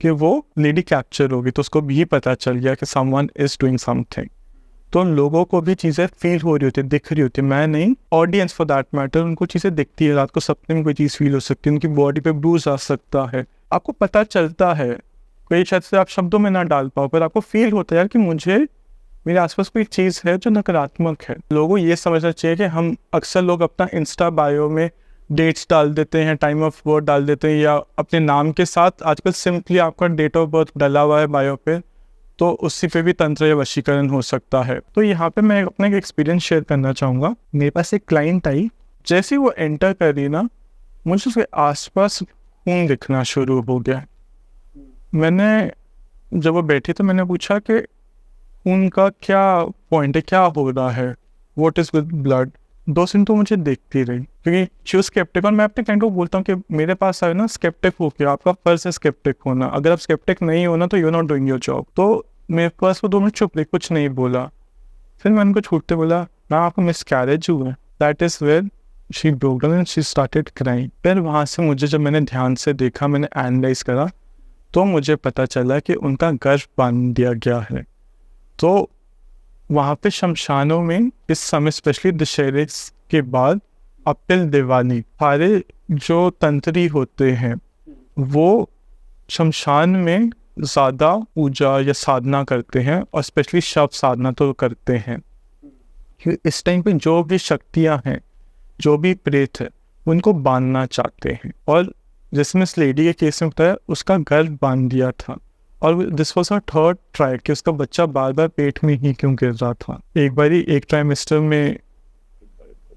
कि वो लेडी कैप्चर होगी, तो उसको भी पता चल गया कि समवन इज डूइंग समथिंग। तो लोगों को भी चीज़ें फील हो रही होती है, दिख रही होती है, मैं नहीं, ऑडियंस फॉर दैट मैटर, उनको चीज़ें दिखती है। रात को सपने में कोई चीज़ फील हो सकती है, उनकी बॉडी पे ब्रूज आ सकता है, आपको पता चलता है। कोई शायद से आप शब्दों में ना डाल पाओ, पर आपको फील होता है कि मुझे मेरे आसपास कोई चीज़ है जो नकारात्मक है। लोगों को ये समझना चाहिए कि हम अक्सर लोग अपना इंस्टा बायो में डेट्स डाल देते हैं, टाइम ऑफ बर्थ डाल देते हैं, या अपने नाम के साथ आजकल सिंपली आपका डेट ऑफ बर्थ डला हुआ है बायो पे, तो उसी पे भी तंत्र या वशीकरण हो सकता है। तो यहाँ पे मैं अपना एक एक्सपीरियंस शेयर करना चाहूँगा। मेरे पास एक क्लाइंट आई, जैसे ही वो एंटर कर रही ना, मुझे उसके आसपास खून दिखना शुरू हो गया। मैंने जब वो बैठी तो मैंने पूछा कि खून का क्या पॉइंट है, क्या हो रहा है, व्हाट इज विद ब्लड। 2 दिन तो मुझे देखती रही, क्योंकि शी वाज स्केप्टिक। और मैं अपने क्लाइंट को बोलता हूँ कि मेरे पास आए ना, स्केप्टिक हो के, आपका फर्ज है स्केप्टिक होना। अगर आप स्केप्टिक नहीं हो ना, तो you are not doing your job. तो मेरे पास वो 2 मिनट चुप रही, कुछ नहीं बोला। फिर मैं उनको छूटते बोला, ना आपको मिसकैरेज हुआ है। That is where she broke down and she started crying. फिर वहाँ से मुझे, जब मैंने ध्यान से देखा, मैंने एनालाइज करा, तो मुझे पता चला कि उनका गर्भ बांध दिया गया है। तो वहाँ पे शमशानों में इस समय, स्पेशली दशहरे के बाद अप टिल दिवाली, सारे जो तंत्री होते हैं वो शमशान में ज़्यादा पूजा या साधना करते हैं, और स्पेशली शव साधना तो करते हैं। इस टाइम पे जो भी शक्तियाँ हैं, जो भी प्रेत है, उनको बांधना चाहते हैं। और जिसमें इस लेडी के केस में बताया, उसका गर्भ बांध दिया था, और this was a third try कि उसका बच्चा बार बार पेट में ही क्यों गिर रहा था। एक बारी एक ट्राइमेस्टर में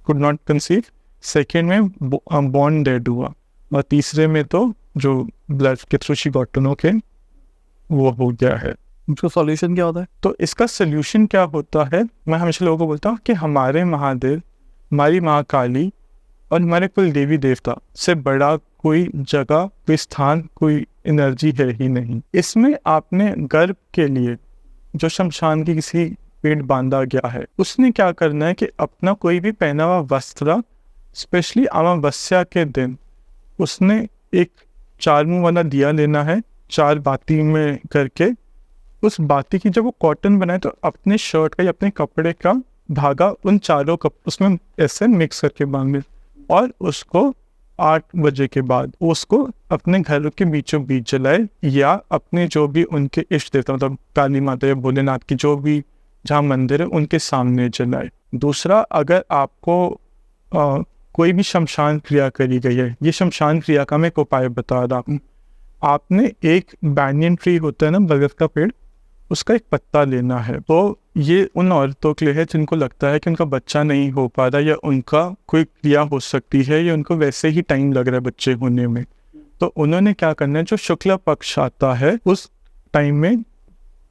कुड नॉट कंसीव, सेकेंड में बॉर्न डेड हुआ, और तीसरे में तो जो ब्लड के through she got to know के वो हो गया है। उसका सॉल्यूशन क्या होता है? तो इसका सोल्यूशन क्या होता है, मैं हमेशा लोगों को बोलता हूँ कि हमारे महादेव, हमारी माँ काली और हमारे कुल देवी देवता से बड़ा कोई जगह, कोई स्थान, कोई एनर्जी है ही नहीं। इसमें आपने गर्भ के लिए जो शमशान की किसी पेट बांधा गया है, उसने क्या करना है कि अपना कोई भी पहना हुआ वस्त्र, स्पेशली अमावस्या के दिन, उसने एक 4 मुंह वाला दिया लेना है, 4 बाती में करके। उस बाती की जब वो कॉटन बनाए, तो अपने शर्ट का या अपने कपड़े का धागा उन चारों उसमें ऐसे मिक्स करके बांधे, और उसको 8 बजे के बाद उसको अपने घर के बीचों बीच जलाए, या अपने जो भी उनके इष्ट देवता, मतलब काली माता या भोलेनाथ की जो भी जहाँ मंदिर है, उनके सामने जलाए। दूसरा, अगर आपको कोई भी शमशान क्रिया करी गई है, ये शमशान क्रिया का मैं एक उपाय बता रहा हूँ। आपने एक बैनियन ट्री होता है ना, बरगद का पेड़, उसका एक पत्ता लेना है। तो ये उन औरतों के लिए है जिनको लगता है कि उनका बच्चा नहीं हो पा रहा, या उनका कोई क्रिया हो सकती है, या उनको वैसे ही टाइम लग रहा है बच्चे होने में। तो उन्होंने क्या करना है, जो शुक्ल पक्ष आता है उस टाइम में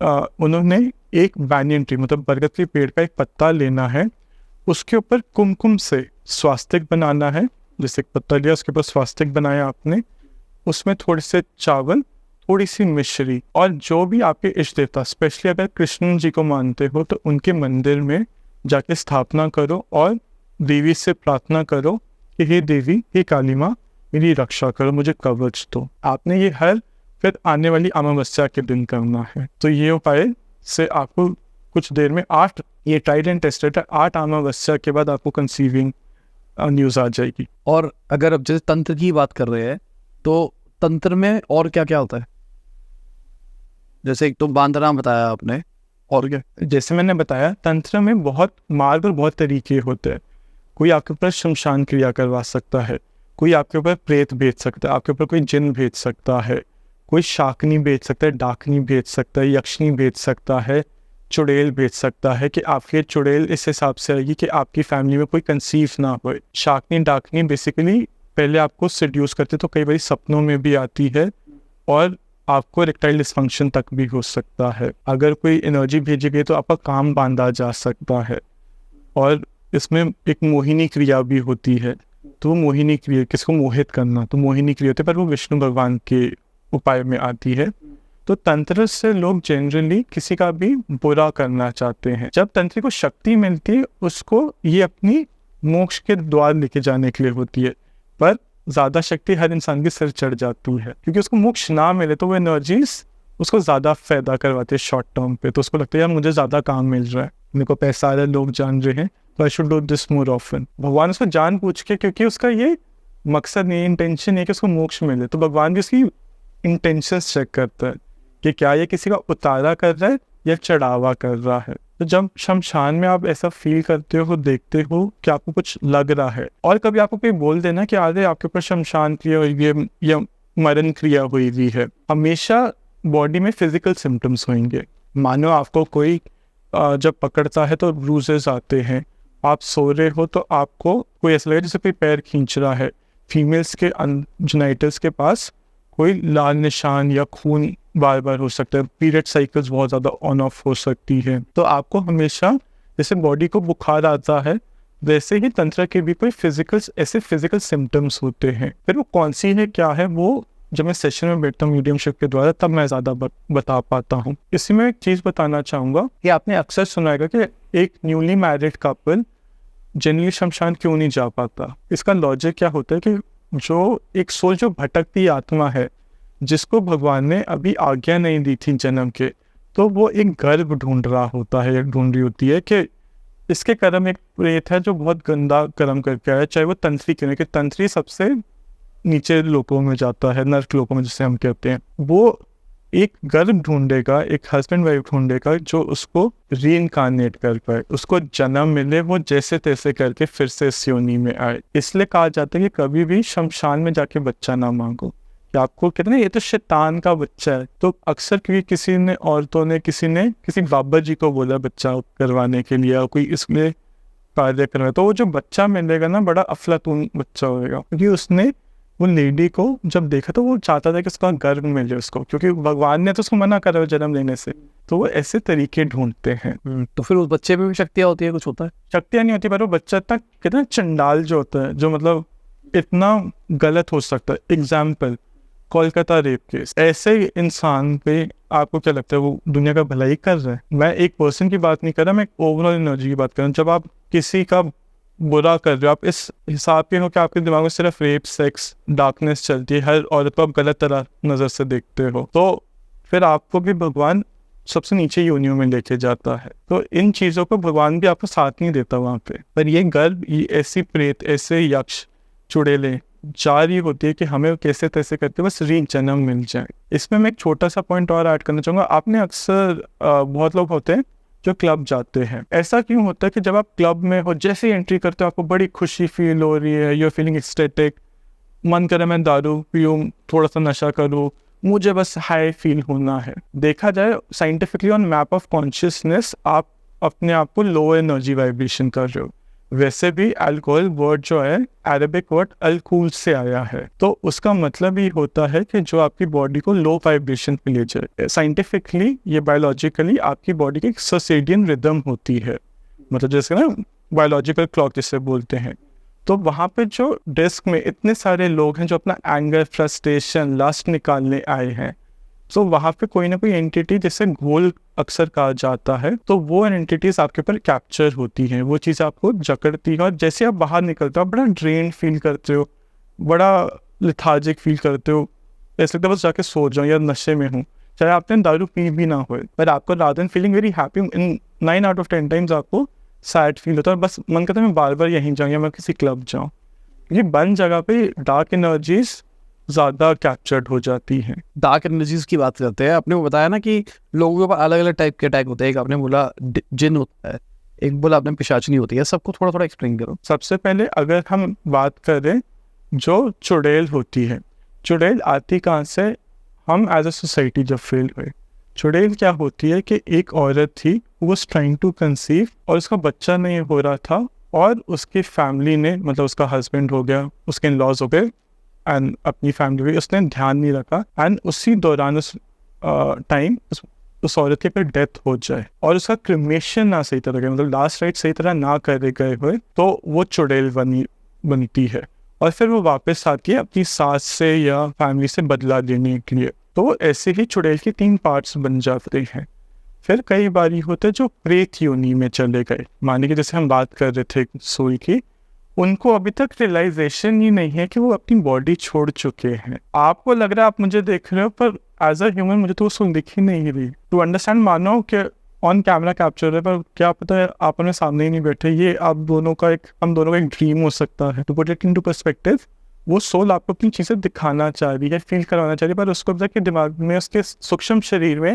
उन्होंने एक बैनियन ट्री, मतलब बरगद के पेड़ का एक पत्ता लेना है, उसके ऊपर कुमकुम से स्वास्तिक बनाना है। जैसे एक पत्ता लिया, उसके ऊपर स्वास्तिक बनाया आपने, उसमें थोड़े से चावल, थोड़ी सी मिश्री, और जो भी आपके इष्ट देवता, स्पेशली अगर कृष्ण जी को मानते हो तो उनके मंदिर में जाके स्थापना करो, और देवी से प्रार्थना करो कि हे देवी, हे काली माँ, मेरी रक्षा करो, मुझे कवच दो। आपने ये हर फिर आने वाली अमावस्या के दिन करना है। तो ये उपाय से आपको कुछ देर में 8, ये ट्राइड एंड टेस्टेड है, 8 अमावस्या के बाद आपको कंसीविंग न्यूज़ आ जाएगी। और अगर अब जैसे तंत्र की बात कर रहे हैं, तो तंत्र में और क्या क्या होता है? जैसे एक तो बांधना बताया आपने, और क्या? जैसे मैंने बताया, तंत्र में बहुत मार्ग और बहुत तरीके होते हैं। कोई आपके ऊपर शमशान क्रिया करवा सकता है, कोई आपके ऊपर प्रेत भेज सकता है, आपके ऊपर कोई जिन भेज सकता है, कोई शाकनी भेज सकता है, डाकनी भेज सकता है, यक्षनी भेज सकता है, चुड़ैल भेज सकता है कि आपके चुड़ैल इस हिसाब से आएगी कि आपकी फैमिली में कोई कंसीव ना हो। शाकनी डाकनी बेसिकली पहले आपको सेड्यूस करते, तो कई बार सपनों में भी आती है, और आपको इरेक्टाइल डिस्फंक्शन तक भी हो सकता है। अगर कोई एनर्जी भेजी गई तो आपका काम बांधा जा सकता है। और इसमें एक मोहिनी क्रिया भी होती है। तो मोहिनी क्रिया, किसको मोहित करना, तो मोहिनी क्रिया होती है, पर वो विष्णु भगवान के उपाय में आती है। तो तंत्र से लोग जनरली किसी का भी बुरा करना चाहते हैं। जब तंत्री को शक्ति मिलती है, उसको ये अपनी मोक्ष के द्वार लेके जाने के लिए होती है, पर ज़्यादा शक्ति हर इंसान के सिर चढ़ जाती है, क्योंकि उसको मोक्ष ना मिले तो वो एनर्जीज उसको ज़्यादा फायदा करवाते हैं शॉर्ट टर्म पे। तो उसको लगता है यार मुझे ज़्यादा काम मिल रहा है, मेरे को पैसा आ रहा है, लोग जान रहे हैं, तो I should do this more often. भगवान उसको जान पूछ के, क्योंकि उसका ये मकसद नहीं, इंटेंशन है कि उसको मोक्ष मिले, तो भगवान भी उसकी इंटेंशंस चेक करता है कि क्या ये किसी का उतारा कर रहा है या चढ़ावा कर रहा है। तो जब शमशान में आप ऐसा फील करते हो, देखते हो कि आपको कुछ लग रहा है, और कभी आपको कोई बोल देना कि अरे आपके ऊपर शमशान क्रिया हुई है या मरण क्रिया हुई हुई है, हमेशा बॉडी में फिजिकल सिम्टम्स होंगे। मानो आपको कोई जब पकड़ता है तो ब्रूजेस आते हैं, आप सो रहे हो तो आपको कोई ऐसा लगे जैसे कोई पैर खींच रहा है, फीमेल्स के जेनिटल्स के पास कोई लाल निशान या खून बार बार हो सकता है, पीरियड साइकिल्स बहुत ज़्यादा ऑन ऑफ हो सकती है। तो आपको हमेशा जैसे बॉडी को बुखार आता है, वैसे ही तंत्र के भी कोई ऐसे फिजिकल सिम्टम्स होते हैं। फिर वो कौन सी है, क्या है, वो जब मैं सेशन में बैठता हूँ मीडियमशिप के द्वारा, तब मैं ज़्यादा बता पाता हूँ। इसी में एक चीज़ बताना चाहूँगा कि आपने अक्सर सुना है कि एक न्यूली मैरिड कपल जनरली शमशान क्यों नहीं जा पाता। इसका लॉजिक क्या होता है कि जो एक सोल, जो भटकती आत्मा है, जिसको भगवान ने अभी आज्ञा नहीं दी थी जन्म के, तो वो एक गर्भ ढूंढ रहा होता है, ढूंढ रही होती है कि इसके कर्म, एक प्रेत है जो बहुत गंदा कर्म करके आया, चाहे वो तंत्री क्यों नहीं, कि तंत्री सबसे नीचे लोकों में जाता है, नर्क लोकों में जिसे हम कहते हैं। वो एक गर्भ ढूंढेगा, एक हस्बैंड वाइफ ढूंढेगा जो उसको रीइंकारनेट कर पाए, उसको जन्म मिले, वो जैसे तैसे करके फिर से इस योनि में आए। इसलिए कहा जाता है कि कभी भी शमशान में जाके बच्चा ना मांगो, कि आपको कहते हैं ये तो शैतान का बच्चा है। तो अक्सर क्योंकि किसी ने, औरतों ने, किसी बाबा जी को बोला बच्चा करवाने के लिए, कोई इसलिए कार्य करवाया, तो वो जो बच्चा मिलेगा ना, बड़ा अफलातून बच्चा होगा, क्योंकि उसने वो लेडी को जब देखा तो वो चाहता था कि उसका गर्भ मिले उसको, क्योंकि भगवान ने तो उसको मना करा जन्म लेने से। तो वो ऐसे तरीके ढूंढते हैं। तो फिर उस बच्चे में भी शक्तियाँ होती है, कुछ होता है? शक्तियाँ नहीं होती, पर वो बच्चा इतना कितना चंडाल जो होता है, जो मतलब इतना गलत हो सकता है। एग्जाम्पल, कोलकाता रेप केस, ऐसे इंसान पे आपको क्या लगता है वो दुनिया का भलाई कर रहा है? मैं एक पर्सन की बात नहीं कर रहा, मैं एक ओवरऑल एनर्जी की बात कर रहा हूँ। जब आप किसी का बुरा कर रहे हो, आप इस हिसाब के हो कि आपके दिमाग में सिर्फ रेप, सेक्स, डार्कनेस चलती है, हर औरत को आप गलत तरह नज़र से देखते हो, तो फिर आपको भी भगवान सबसे नीचे योनियों में लेके जाता है। तो इन चीज़ों को भगवान भी आपको साथ नहीं देता वहाँ पे। पर ये गर्भ, ये ऐसी प्रेत, ऐसे यक्ष, चुड़ैलें जा रही होती है कि हमें कैसे तैसे करके बस जन्म मिल जाए। इसमें मैं एक छोटा सा पॉइंट और ऐड करना चाहूँगा। आपने अक्सर बहुत लोग होते हैं जो क्लब जाते हैं। ऐसा क्यों होता है कि जब आप क्लब में हो, जैसे ही एंट्री करते हो आपको बड़ी खुशी फील हो रही है, यू आर फीलिंग एक्सटेटिक, मन करे मैं दारू पीऊँ, थोड़ा सा नशा करूँ, मुझे बस हाई फील होना है। देखा जाए scientifically on map of consciousness, आप अपने आप को लो एनर्जी वाइब्रेशन कर रहे हो। वैसे भी अल्कोहल वर्ड जो है अरेबिक वर्ड अल्कूल से आया है, तो उसका मतलब ये होता है कि जो आपकी बॉडी को लो वाइब्रेशन पे ले जाए। साइंटिफिकली, ये बायोलॉजिकली आपकी बॉडी की एक सर्केडियन रिदम होती है, मतलब जैसे ना बायोलॉजिकल क्लॉक जिसे बोलते हैं। तो वहाँ पे जो डिस्क में इतने सारे लोग हैं जो अपना एंगर, फ्रस्ट्रेशन, लस्ट निकालने आए हैं, तो वहाँ पे कोई ना कोई एंटिटी, जिसे घोल अक्सर कहा जाता है, तो वो एंटिटीज आपके ऊपर कैप्चर होती हैं, वो चीज़ आपको जकड़ती है, और जैसे आप बाहर निकलते हो आप बड़ा ड्रेन फील करते हो, बड़ा लिथार्जिक फील करते हो, ऐसा लगता है बस जाके सो जाऊँ या नशे में हूँ, चाहे आपने दारू पी भी ना हो, पर आपको रात दिन feeling very happy, in 9 out of 10 times आपको सैड फील होता है, और बस मन करता है मैं बार बार यहीं जाऊँ या मैं किसी क्लब जाऊँ। ये बंद जगह पे डार्क एनर्जीज ज़्यादा कैप्चर्ड हो जाती हैं। डार्क एनर्जीज की बात करते हैं। आपने बताया ना कि लोगों के ऊपर अलग अलग टाइप के अटैक होते हैं। एक आपने बोला जिन होता है, एक बोला आपने पिशाचनी होती है। सबको थोड़ा थोड़ा एक्सप्लेन करो। सबसे पहले अगर हम बात करें जो चुड़ैल होती है, चुड़ैल आती कहाँ से? हम एज अ सोसाइटी जब फेल हुए, चुड़ैल क्या होती है कि एक औरत थी, वो वाज ट्राइंग टू कंसीव और उसका बच्चा नहीं हो रहा था, और उसकी फैमिली ने, मतलब उसका हस्बैंड हो गया, उसके इन लॉज हो गए, एंड अपनी फैमिली को उसने ध्यान नहीं रखा एंड उसी दौरान उस टाइम उस औरत की अगर डेथ हो जाए और उसका क्रिमेशन ना सही तरह का मतलब लास्ट राइट सही तरह ना करे गए हुए तो वो चुड़ैल बनती है और फिर वो वापस आती है अपनी सास से या फैमिली से बदला लेने के लिए। तो ऐसे ही चुड़ैल के 3 पार्ट्स बन जाते हैं। फिर कई बारी होते जो प्रेत योनि में चले गए, माने कि जैसे हम बात कर रहे थे सोई की, उनको अभी तक रियलाइजेशन ही नहीं है कि वो अपनी बॉडी छोड़ चुके हैं। आपको लग रहा है आप मुझे देख रहे हो पर एज अ ह्यूमन मुझे तो वो सुन दिख ही नहीं रही। टू अंडरस्टैंड मानो कि ऑन कैमरा कैप्चर है पर क्या पता है आप अपने सामने ही नहीं बैठे। ये हम दोनों का एक ड्रीम हो सकता है। To put it into perspective, वो सोल आपको अपनी चीज़ें दिखाना चाह रही है, फील करवाना चाह रही है, पर उसको अब तक के दिमाग में उसके सूक्ष्म शरीर में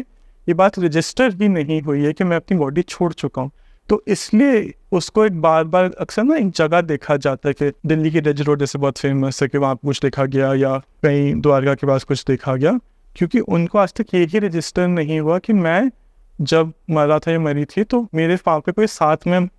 ये बात रजिस्टर ही नहीं हुई है कि मैं अपनी बॉडी छोड़ चुका हूँ। तो इसलिए उसको एक बार अक्सर ना एक जगह देखा जाता है कि दिल्ली की रिज रोड जैसे बहुत फेमस है कि वहाँ कुछ देखा गया या कहीं द्वारका के पास कुछ देखा गया, क्योंकि उनको आज तक यही रजिस्टर नहीं हुआ कि मैं जब मरा था या मरी थी तो मेरे वहाँ पे कोई साथ में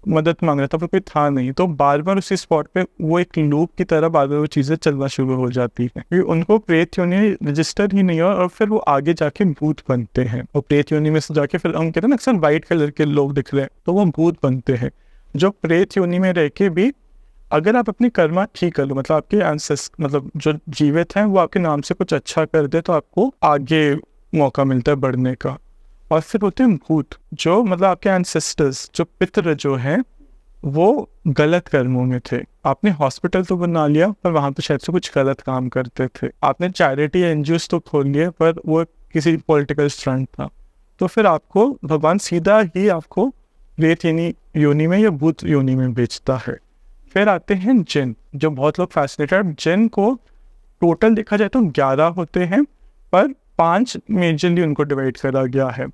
मदद मांग रहा था पर कोई था नहीं। तो बार बार उसी स्पॉट पे वो एक लूप की तरह बार बार वो चीज़ें चलना शुरू हो जाती हैं, क्योंकि उनको प्रेत योनि रजिस्टर ही नहीं हुआ और फिर वो आगे जाके भूत बनते हैं। और प्रेत योनि में से जाके फिर हम कहते हैं ना अक्सर वाइट कलर के लोग दिख रहे हैं तो वो भूत बनते हैं। जो प्रेत योनि में रह के भी अगर आप अपनी कर्मा ठीक कर लो, मतलब आपके एंसेस्टर मतलब जो जीवित हैं वो आपके नाम से कुछ अच्छा कर दे तो आपको आगे मौका मिलता है बढ़ने का। और फिर होते हैं भूत, जो मतलब आपके एंसेस्टर्स जो पितृ जो हैं वो गलत कर्मों में थे। आपने हॉस्पिटल तो बना लिया पर वहाँ पे शायद से कुछ गलत काम करते थे। आपने चैरिटी एनजीओस तो खोल लिए पर वो किसी पॉलिटिकल स्टंट था। तो फिर आपको भगवान सीधा ही आपको प्रेत योनि में या भूत योनि में बेचता है। फिर आते हैं जिन, जो बहुत लोग फैसिनेटेड। जिन को टोटल देखा जाए तो 11 होते हैं पर 5 मेजरली उनको डिवाइड करा गया है।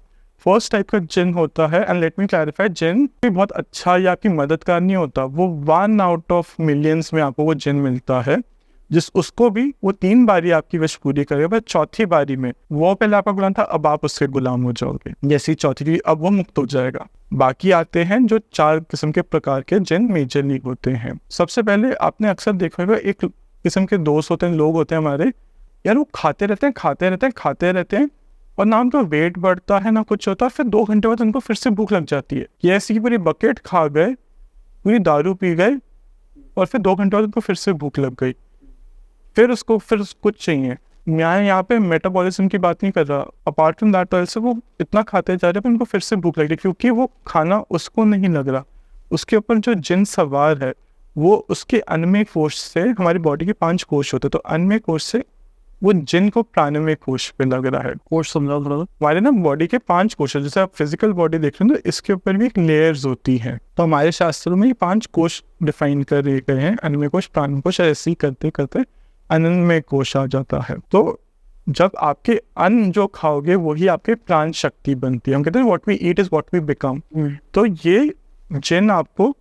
फर्स्ट टाइप का जिन होता है, एंड लेट मी क्लैरिफाई, जिन भी बहुत अच्छा या आपकी मददगार नहीं होता। वो 1 आउट ऑफ मिलियंस में आपको वो जिन मिलता है जिस उसको भी वो 3 बारी आपकी विश पूरी करेगा, पर चौथी बारी में वो पहले आपका गुलाम था अब आप उसके गुलाम हो जाओगे। जैसी चौथी की अब वो मुक्त हो जाएगा। बाकी आते हैं जो 4 किस्म के प्रकार के जिन मेजरली होते हैं। सबसे पहले आपने अक्सर देखा होगा एक किस्म के दोस्त होते हैं, लोग होते हैं हमारे, यार वो खाते रहते हैं और ना उनका वेट बढ़ता है ना कुछ होता है। फिर 2 घंटे बाद उनको फिर से भूख लग जाती है। ये ऐसी की पूरी बकेट खा गए, पूरी दारू पी गए और फिर 2 घंटे बाद उनको फिर से भूख लग गई। फिर कुछ चाहिए। मैं यहाँ पे मेटाबॉलिज्म की बात नहीं कर रहा, अपार्ट फ्रॉम दैट ऑल्सो वो इतना खाते जा रहे हैं पर उनको फिर से भूख लग रही है, क्योंकि वो खाना उसको नहीं लग रहा। उसके ऊपर जो जिन सवार है वो उसके अन्नमय कोश से, हमारी बॉडी के 5 कोश होते हैं, तो अन्नमय कोश से वो जिन को प्राणमय कोश पे लग रहा है। कोश समझाओ थोड़ा। हमारे ना बॉडी के 5 कोश है, जैसे आप फिजिकल बॉडी देख रहे हो तो इसके ऊपर भी एक लेयर्स होती हैं। तो हमारे शास्त्रों में ये 5 कोश डिफाइन कर गए हैं, अन्नमय कोश, प्राणमय कोश, ऐसे ही करते करते अन्नमय कोश आ जाता है। तो जब आपके अन्न जो खाओगे वही आपके प्राण शक्ति बनती है। हम कहते हैं what we eat is what we become. तो ये जिन आपको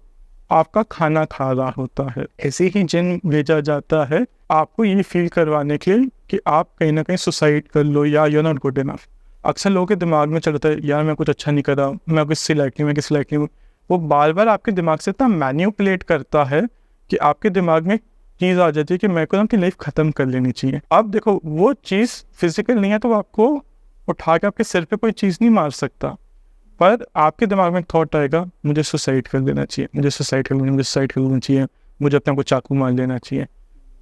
आपका खाना खा रहा होता है। ऐसे ही जिन भेजा जाता है आपको ये फील करवाने के लिए कि आप कहीं ना कहीं सुसाइड कर लो या you are not good enough. अक्सर लोगों के दिमाग में चलता है यार मैं कुछ अच्छा नहीं कर रहा, मैं किसी लायक नहीं, मैं किसी लायक नहीं। वो बार बार आपके दिमाग से इतना मैन्युपुलेट करता है कि आपके दिमाग में चीज़ आ जाती है कि मेरे को अपनी लाइफ ख़त्म कर लेनी चाहिए। अब देखो वो चीज़ फिजिकल नहीं है तो आपको उठा के आपके सिर पे कोई चीज़ नहीं मार सकता, पर आपके दिमाग में एक थॉट आएगा मुझे सुसाइड कर देना चाहिए, मुझे सुसाइड कर लेना चाहिए, मुझे अपने को चाकू मार लेना चाहिए।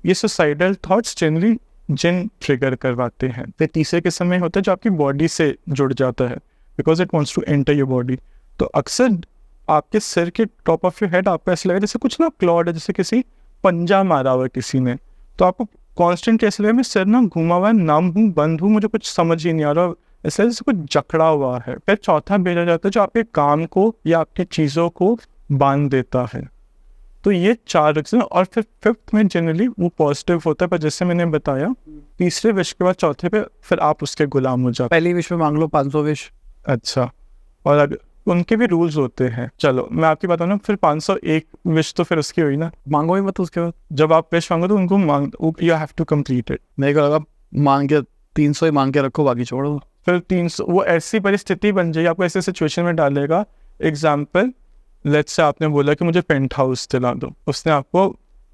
ये सुसाइडल थॉट्स जनरली जिन ट्रिगर करवाते हैं। फिर तीसरे किस्म में होता है जो आपकी बॉडी से जुड़ जाता है, because it wants to enter your body. तो अक्सर आपके सिर के टॉप ऑफ योर हेड आपको ऐसा लगेगा जैसे कुछ ना क्लॉड है, जैसे किसी पंजा मारा हुआ किसी ने। तो आपको कॉन्स्टेंट ऐसा लगेगा मैं सिर ना घूमा हुआ है, नम हूँ, बंद हूँ, मुझे कुछ समझ ही नहीं आ रहा, ऐसा जैसे कुछ जकड़ा हुआ है। फिर चौथा भेजा जाता है जो आपके काम को या आपकी चीज़ों को बांध देता है। तो ये 4 रीजन। और फिर 5th में जनरली वो पॉजिटिव होता है, पर जैसे मैंने बताया तीसरे विश के बाद चौथे पे फिर आप उसके गुलाम हो जाते। पहली विश में मांग लो 500 विश। अच्छा, और अगर उनके भी रूल्स होते हैं। चलो मैं आपकी बात ना, फिर 501 विश तो फिर उसकी हुई ना, मांगो ही मत उसके बाद। जब आप विश मांगो तो उनको you have to complete it. मेरे को लगा मांग के 300 ही मांग के रखो, बाकी छोड़ो। फिर 300 वो ऐसी परिस्थिति बन जाएगी, आपको ऐसे सिचुएशन में डालेगा। एग्जाम्पल लेट्स से आपने बोला कि मुझे पेंट हाउस दिला दो, उसने आपको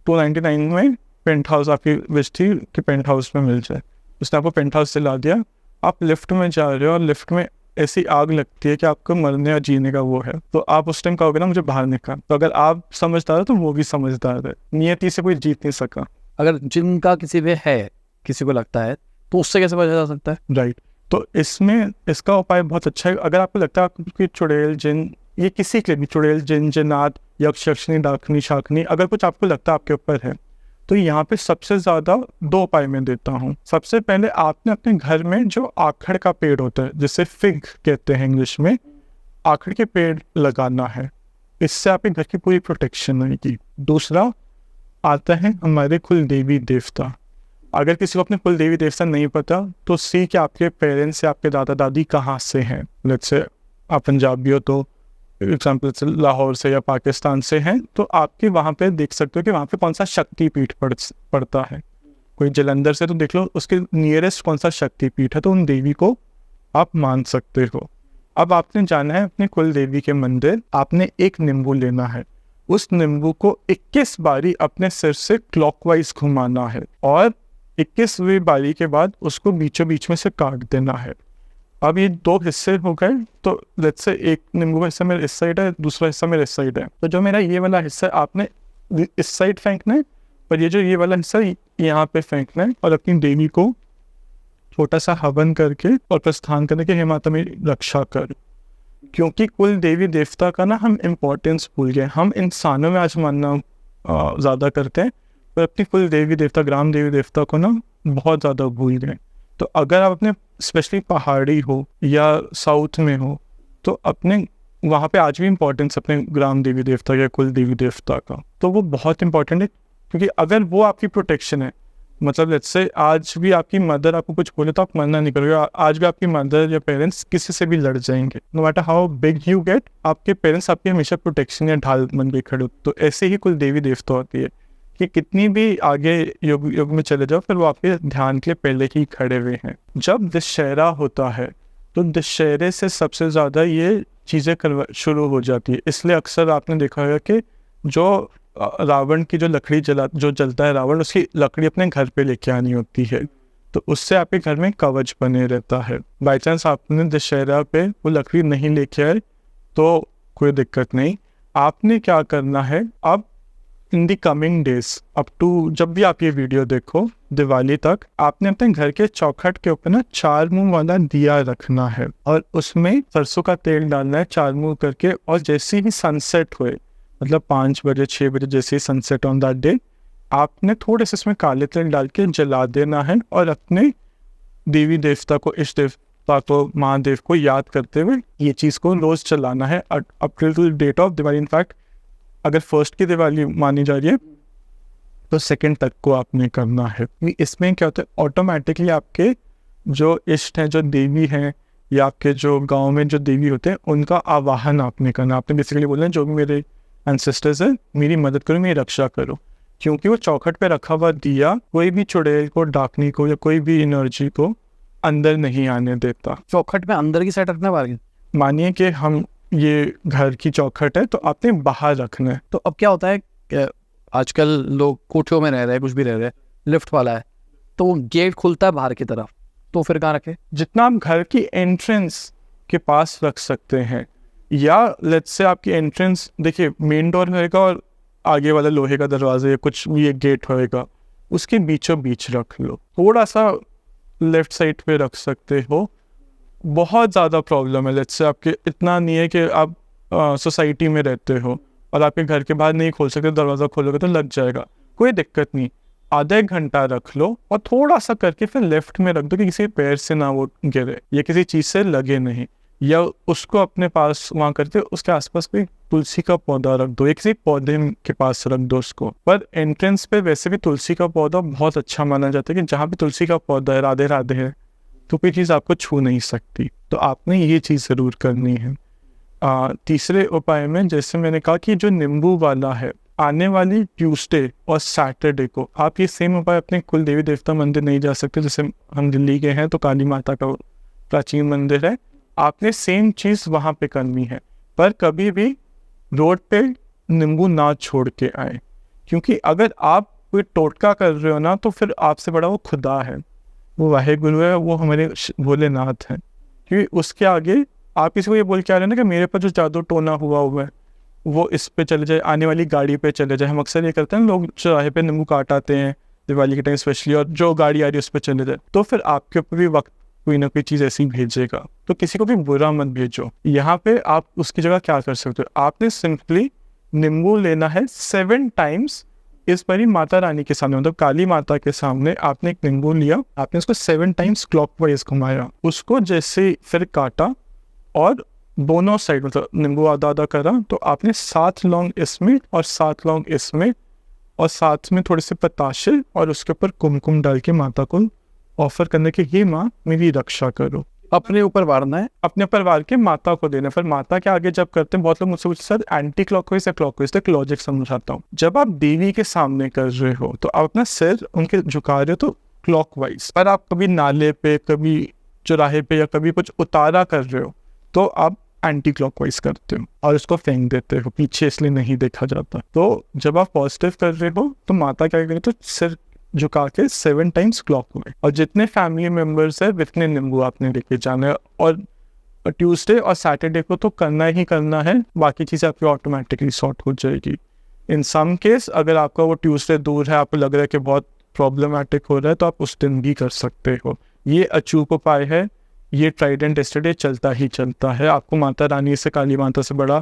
299 में पेंट हाउस, आपकी विश थी कि पेंट हाउस में मिल जाए, उसने आपको पेंट हाउस से ला दिया, आप लिफ्ट में जा रहे हो और लिफ्ट में ऐसी आग लगती है कि आपको मरने या जीने का वो है, तो आप उस टाइम कहोगे ना मुझे बाहर निकाल। तो अगर आप समझदार हो तो वो भी समझदार है, नियति से कोई जीत नहीं सका। अगर जिनका किसी पे है, किसी को लगता है, तो उससे कैसे बचा जा सकता है? राइट, तो इसमें इसका उपाय बहुत अच्छा है। अगर आपको लगता है आपकी चुड़ैल जिन, ये किसी के लिए भी, चुड़ैल जिन, जिन्नात, यक्ष यक्षिणी, डाकनी शाकनी, अगर कुछ आपको लगता है आपके ऊपर है, तो यहाँ पे सबसे ज़्यादा 2 उपाय मैं देता हूँ। सबसे पहले आपने अपने घर में जो आखड़ का पेड़ होता है, जिसे फिग कहते हैं इंग्लिश में, आखड़ के पेड़ लगाना है, इससे आपके घर की पूरी प्रोटेक्शन रहेगी। दूसरा आता है हमारे कुल देवी देवता। अगर किसी को अपने कुल देवी देवता नहीं पता तो सी कि आपके पेरेंट्स या आपके दादा दादी कहाँ से हैं। लेट्स से आप पंजाबी हो तो एग्जाम्पल से लाहौर से या पाकिस्तान से हैं, तो आपके वहाँ पे देख सकते हो कि वहाँ पे कौन सा शक्तिपीठ पड़ता है। कोई जलंधर से तो देख लो उसके नियरेस्ट कौन सा शक्तिपीठ है, तो उन देवी को आप मान सकते हो। अब आपने जाना है अपने कुल देवी के मंदिर, आपने एक नींबू लेना है, उस नींबू को 21 बारी अपने सिर से क्लॉकवाइज घुमाना है और 21वीं बारी के बाद उसको बीचों बीच में से काट देना है। अब ये 2 हिस्से हो गए, तो लेट्स से एक नींबू का हिस्सा मेरे इस साइड है, दूसरा हिस्सा मेरे इस साइड है, तो जो मेरा ये वाला हिस्सा आपने इस साइड फेंकना है और ये जो ये वाला हिस्सा यहाँ पे फेंकना है और अपनी देवी को छोटा सा हवन करके और प्रस्थान करने के हे माता मेरी रक्षा कर। क्योंकि कुल देवी देवता का ना हम इम्पोर्टेंस भूल गए, हम इंसानों में आज मानना ज़्यादा करते हैं, पर अपनी कुल देवी देवता, ग्राम देवी देवता को ना बहुत ज़्यादा भूल गए। तो अगर आप अपने स्पेशली पहाड़ी हो या साउथ में हो, तो अपने वहाँ पे आज भी इम्पोर्टेंस अपने ग्राम देवी देवता या कुल देवी देवता का, तो वो बहुत इंपॉर्टेंट है। क्योंकि अगर वो आपकी प्रोटेक्शन है, मतलब लेट्स से आज भी आपकी मदर आपको कुछ बोले तो आप मना नहीं करोगे, आज भी आपकी मदर या पेरेंट्स किसी से भी लड़ जाएंगे, no matter how big you get, आपके पेरेंट्स आपकी हमेशा प्रोटेक्शन या ढाल बन के खड़े। तो ऐसे ही कुल देवी देवता होती है कि कितनी भी आगे युग में चले जाओ, फिर वो आपके ध्यान के लिए पहले ही खड़े हुए हैं। जब दशहरा होता है तो दशहरे से सबसे ज़्यादा ये चीज़ें शुरू हो जाती है। इसलिए अक्सर आपने देखा होगा कि जो रावण की जो लकड़ी जो जलता है रावण, उसकी लकड़ी अपने घर पे लेके आनी होती है, तो उससे आपके घर में कवच बने रहता है। बाई चांस आपने दशहरा पे वो लकड़ी नहीं लेके आए तो कोई दिक्कत नहीं, आपने क्या करना है, अब in the coming days up to जब भी आप ये वीडियो देखो दिवाली तक, आपने अपने घर के चौखट के ऊपर ना 4 मुंह वाला दिया रखना है और उसमें सरसों का तेल डालना है 4 मुंह करके, और जैसे ही सनसेट हुए, मतलब 5 बजे 6 बजे जैसे ही सनसेट ऑन दैट डे, आपने थोड़े से इसमें काले तिल डाल के जला देना है और अपने देवी देवता को, इष्ट देवता को, महादेव को याद करते हुए ये चीज़ को रोज़ चलाना है up till date of Diwali. In fact अगर फर्स्ट की दिवाली मानी जा रही है तो सेकंड तक को आपने करना है। इसमें क्या होता है, ऑटोमेटिकली आपके जो इष्ट हैं, जो देवी हैं, या आपके जो गांव में जो देवी होते हैं, उनका आवाहन आपने करना। आपने बेसिकली बोलना है जो भी मेरे एंसेस्टर्स है मेरी मदद करो, मेरी रक्षा करो। क्योंकि वो चौखट पे रखा हुआ दिया कोई भी चुड़ैल को, डाकनी को या कोई भी एनर्जी को अंदर नहीं आने देता। चौखट में अंदर की साइड रखना है, मानिए कि हम ये घर की चौखट है तो आपने बाहर रखना है। तो अब क्या होता है कि आजकल लोग कोठियों में रह रहे हैं, कुछ भी रह रहे हैं, लिफ्ट वाला है तो गेट खुलता है बाहर की तरफ, तो फिर कहाँ रखे? जितना आप घर की एंट्रेंस के पास रख सकते हैं, या लेट्स से आपकी एंट्रेंस देखिए मेन डोर होएगा और आगे वाला लोहे का दरवाजा या कुछ ये गेट होएगा, उसके बीचों बीच रख लो। थोड़ा सा लेफ्ट साइड पे रख सकते हो। बहुत ज़्यादा प्रॉब्लम है, लेट्स से आपके इतना नहीं है कि आप सोसाइटी में रहते हो और आपके घर के बाहर नहीं खोल सकते, दरवाज़ा खोलोगे तो लग जाएगा, कोई दिक्कत नहीं, आधा 1 घंटा रख लो और थोड़ा सा करके फिर लेफ्ट में रख दो कि किसी पैर से ना वो गिरे या किसी चीज़ से लगे नहीं, या उसको अपने पास वहाँ करके उसके आसपास कोई तुलसी का पौधा रख दो या किसी पौधे के पास रख दो उसको। पर एंट्रेंस पे वैसे भी तुलसी का पौधा बहुत अच्छा माना जाता है कि जहाँ भी तुलसी का पौधा है, राधे राधे है, तो कोई चीज़ आपको छू नहीं सकती। तो आपने ये चीज़ ज़रूर करनी है। तीसरे उपाय में जैसे मैंने कहा कि जो नींबू वाला है, आने वाली ट्यूसडे और सैटरडे को आप ये सेम उपाय अपने कुल देवी देवता मंदिर नहीं जा सकते। जैसे हम दिल्ली के हैं तो काली माता का प्राचीन मंदिर है, आपने सेम चीज़ वहाँ पे करनी है, पर कभी भी रोड पे नींबू ना छोड़ के आए। क्योंकि अगर आप कोई टोटका कर रहे हो ना, तो फिर आपसे बड़ा वो खुदा है, वो वाहेगुरु है, वो हमारे भोलेनाथ हैं। क्योंकि उसके आगे आप किसी को ये बोल के आ रहे हैं ना कि मेरे पर जो जादू टोना हुआ है वो इस पे चले जाए, आने वाली गाड़ी पे चले जाए। हम अक्सर ये करते हैं, लोग चौराहे पे नींबू काट आते हैं दिवाली के टाइम स्पेशली, और जो गाड़ी आ रही है उस पर चले जाए, तो फिर आपके ऊपर भी वक्त कोई ना कोई चीज़ ऐसी भेजेगा। तो किसी को भी बुरा मत भेजो। यहाँ पे आप उसकी जगह क्या कर सकते हो, आपने सिंपली नींबू लेना है 7 टाइम्स इस बारी माता रानी के सामने, मतलब काली माता के सामने आपने एक नींबू लिया, आपने उसको 7 टाइम्स क्लॉकवाइज घुमाया, उसको जैसे फिर काटा और दोनों साइड मतलब नींबू आधा आधा करा, तो आपने 7 लौंग इसमें और 7 लौंग इसमें और साथ में थोड़े से पताशे और उसके ऊपर कुमकुम डाल के माता को ऑफर करने के, ये माँ मेरी रक्षा करो। अपने ऊपर वारना है, अपने परिवार के माता को देना। फिर माता के आगे जब करते हैं, बहुत लोग मुझसे पूछते सर एंटी क्लॉकवाइज या क्लॉकवाइज, तक लॉजिक समझाता हूँ। जब आप देवी के सामने कर रहे हो तो आप अपना सिर उनके झुका रहे हो तो क्लॉकवाइज, पर आप कभी नाले पे, कभी चौराहे पे या कभी कुछ उतारा कर रहे हो तो आप एंटी क्लॉकवाइज करते हो और उसको फेंक देते हो पीछे, इसलिए नहीं देखा जाता। तो जब आप पॉजिटिव कर रहे हो तो माता क्या करेंगे, तो सिर झुका के 7 टाइम्स क्लॉकवाइज, और जितने फैमिली मेंबर्स है उतने नींबू आपने लेके जाना है। और ट्यूसडे और सैटरडे को तो करना ही करना है, बाकी चीज़ें आपकी ऑटोमेटिकली सॉर्ट हो जाएगी। इन सम केस अगर आपका वो ट्यूसडे दूर है, आपको लग रहा है कि बहुत प्रॉब्लमैटिक हो रहा है, तो आप उस दिन भी कर सकते हो। ये अचूक उपाय है, ये ट्राइड एंड टेस्टेड, ये चलता ही चलता है। आपको माता रानी से, काली माता से बड़ा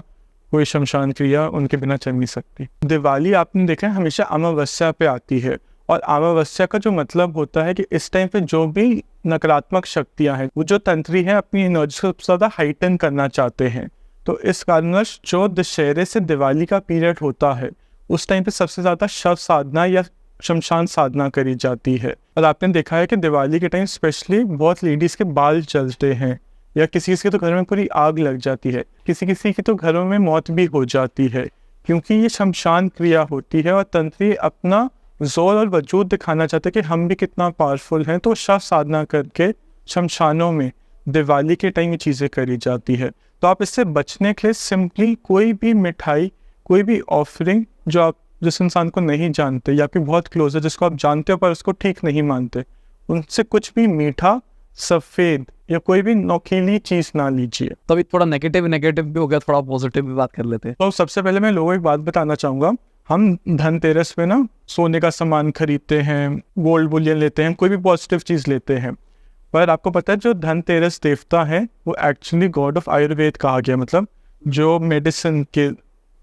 कोई शमशान क्रिया उनके बिना चल नहीं सकती। दिवाली आपने देखा है हमेशा अमावस्या पे आती है, और अमावस्या का जो मतलब होता है कि इस टाइम पे जो भी नकारात्मक शक्तियां हैं, वो जो तंत्री हैं अपनी एनर्जी को सबसे ज़्यादा हाइटन करना चाहते हैं। तो इस कारणवश जो दशहरे से दिवाली का पीरियड होता है, उस टाइम पे सबसे ज़्यादा शव साधना या शमशान साधना करी जाती है। और आपने देखा है कि दिवाली के टाइम स्पेशली बहुत लेडीज़ के बाल जलते हैं, या किसी किसी के तो घर में पूरी आग लग जाती है, किसी किसी की तो घरों में मौत भी हो जाती है, क्योंकि ये शमशान क्रिया होती है और तंत्री अपना जोर और वजूद दिखाना चाहते हैं कि हम भी कितना पावरफुल हैं। तो शव साधना करके शमशानों में दिवाली के टाइम ये चीज़ें करी जाती है। तो आप इससे बचने के लिए सिंपली कोई भी मिठाई, कोई भी ऑफरिंग जो आप जिस इंसान को नहीं जानते या फिर बहुत क्लोज है जिसको आप जानते हो पर उसको ठीक नहीं मानते, उनसे कुछ भी मीठा, सफ़ेद या कोई भी नौकीली चीज़ ना लीजिए। तभी थोड़ा नेगेटिव भी हो गया, थोड़ा पॉजिटिव भी बात कर लेते हैं। तो सबसे पहले मैं लोगों को एक बात बताना चाहूँगा, हम धनतेरस पे ना सोने का सामान खरीदते हैं, गोल्ड बुलियन लेते हैं, कोई भी पॉजिटिव चीज़ लेते हैं, पर आपको पता है जो धनतेरस देवता है वो एक्चुअली गॉड ऑफ आयुर्वेद कहा गया, मतलब जो मेडिसिन के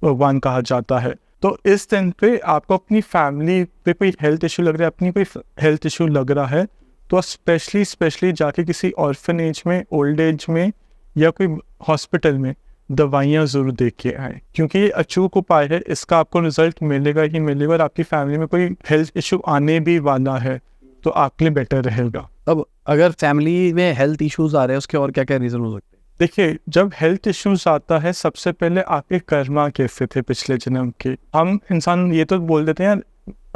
भगवान कहा जाता है। तो इस दिन पे आपको अपनी फैमिली पे कोई हेल्थ इशू लग रहा है, अपनी कोई हेल्थ इशू लग रहा है, तो स्पेशली जाके किसी ऑर्फनेज में, ओल्ड एज में या कोई हॉस्पिटल में दवाइयाँ ज़रूर दे के आए, क्योंकि ये अचूक उपाय है, इसका आपको रिजल्ट मिलेगा ही मिलेगा। और आपकी फैमिली में कोई हेल्थ इशू आने भी वाला है तो आपके लिए बेटर रहेगा। अब अगर फैमिली में हेल्थ इश्यूज आ रहे हैं, उसके और क्या क्या रीज़न हो सकते हैं? देखिए, जब हेल्थ इश्यूज आता है, सबसे पहले आपके कर्मा कैसे थे पिछले जन्म के। हम इंसान ये तो बोल देते हैं यार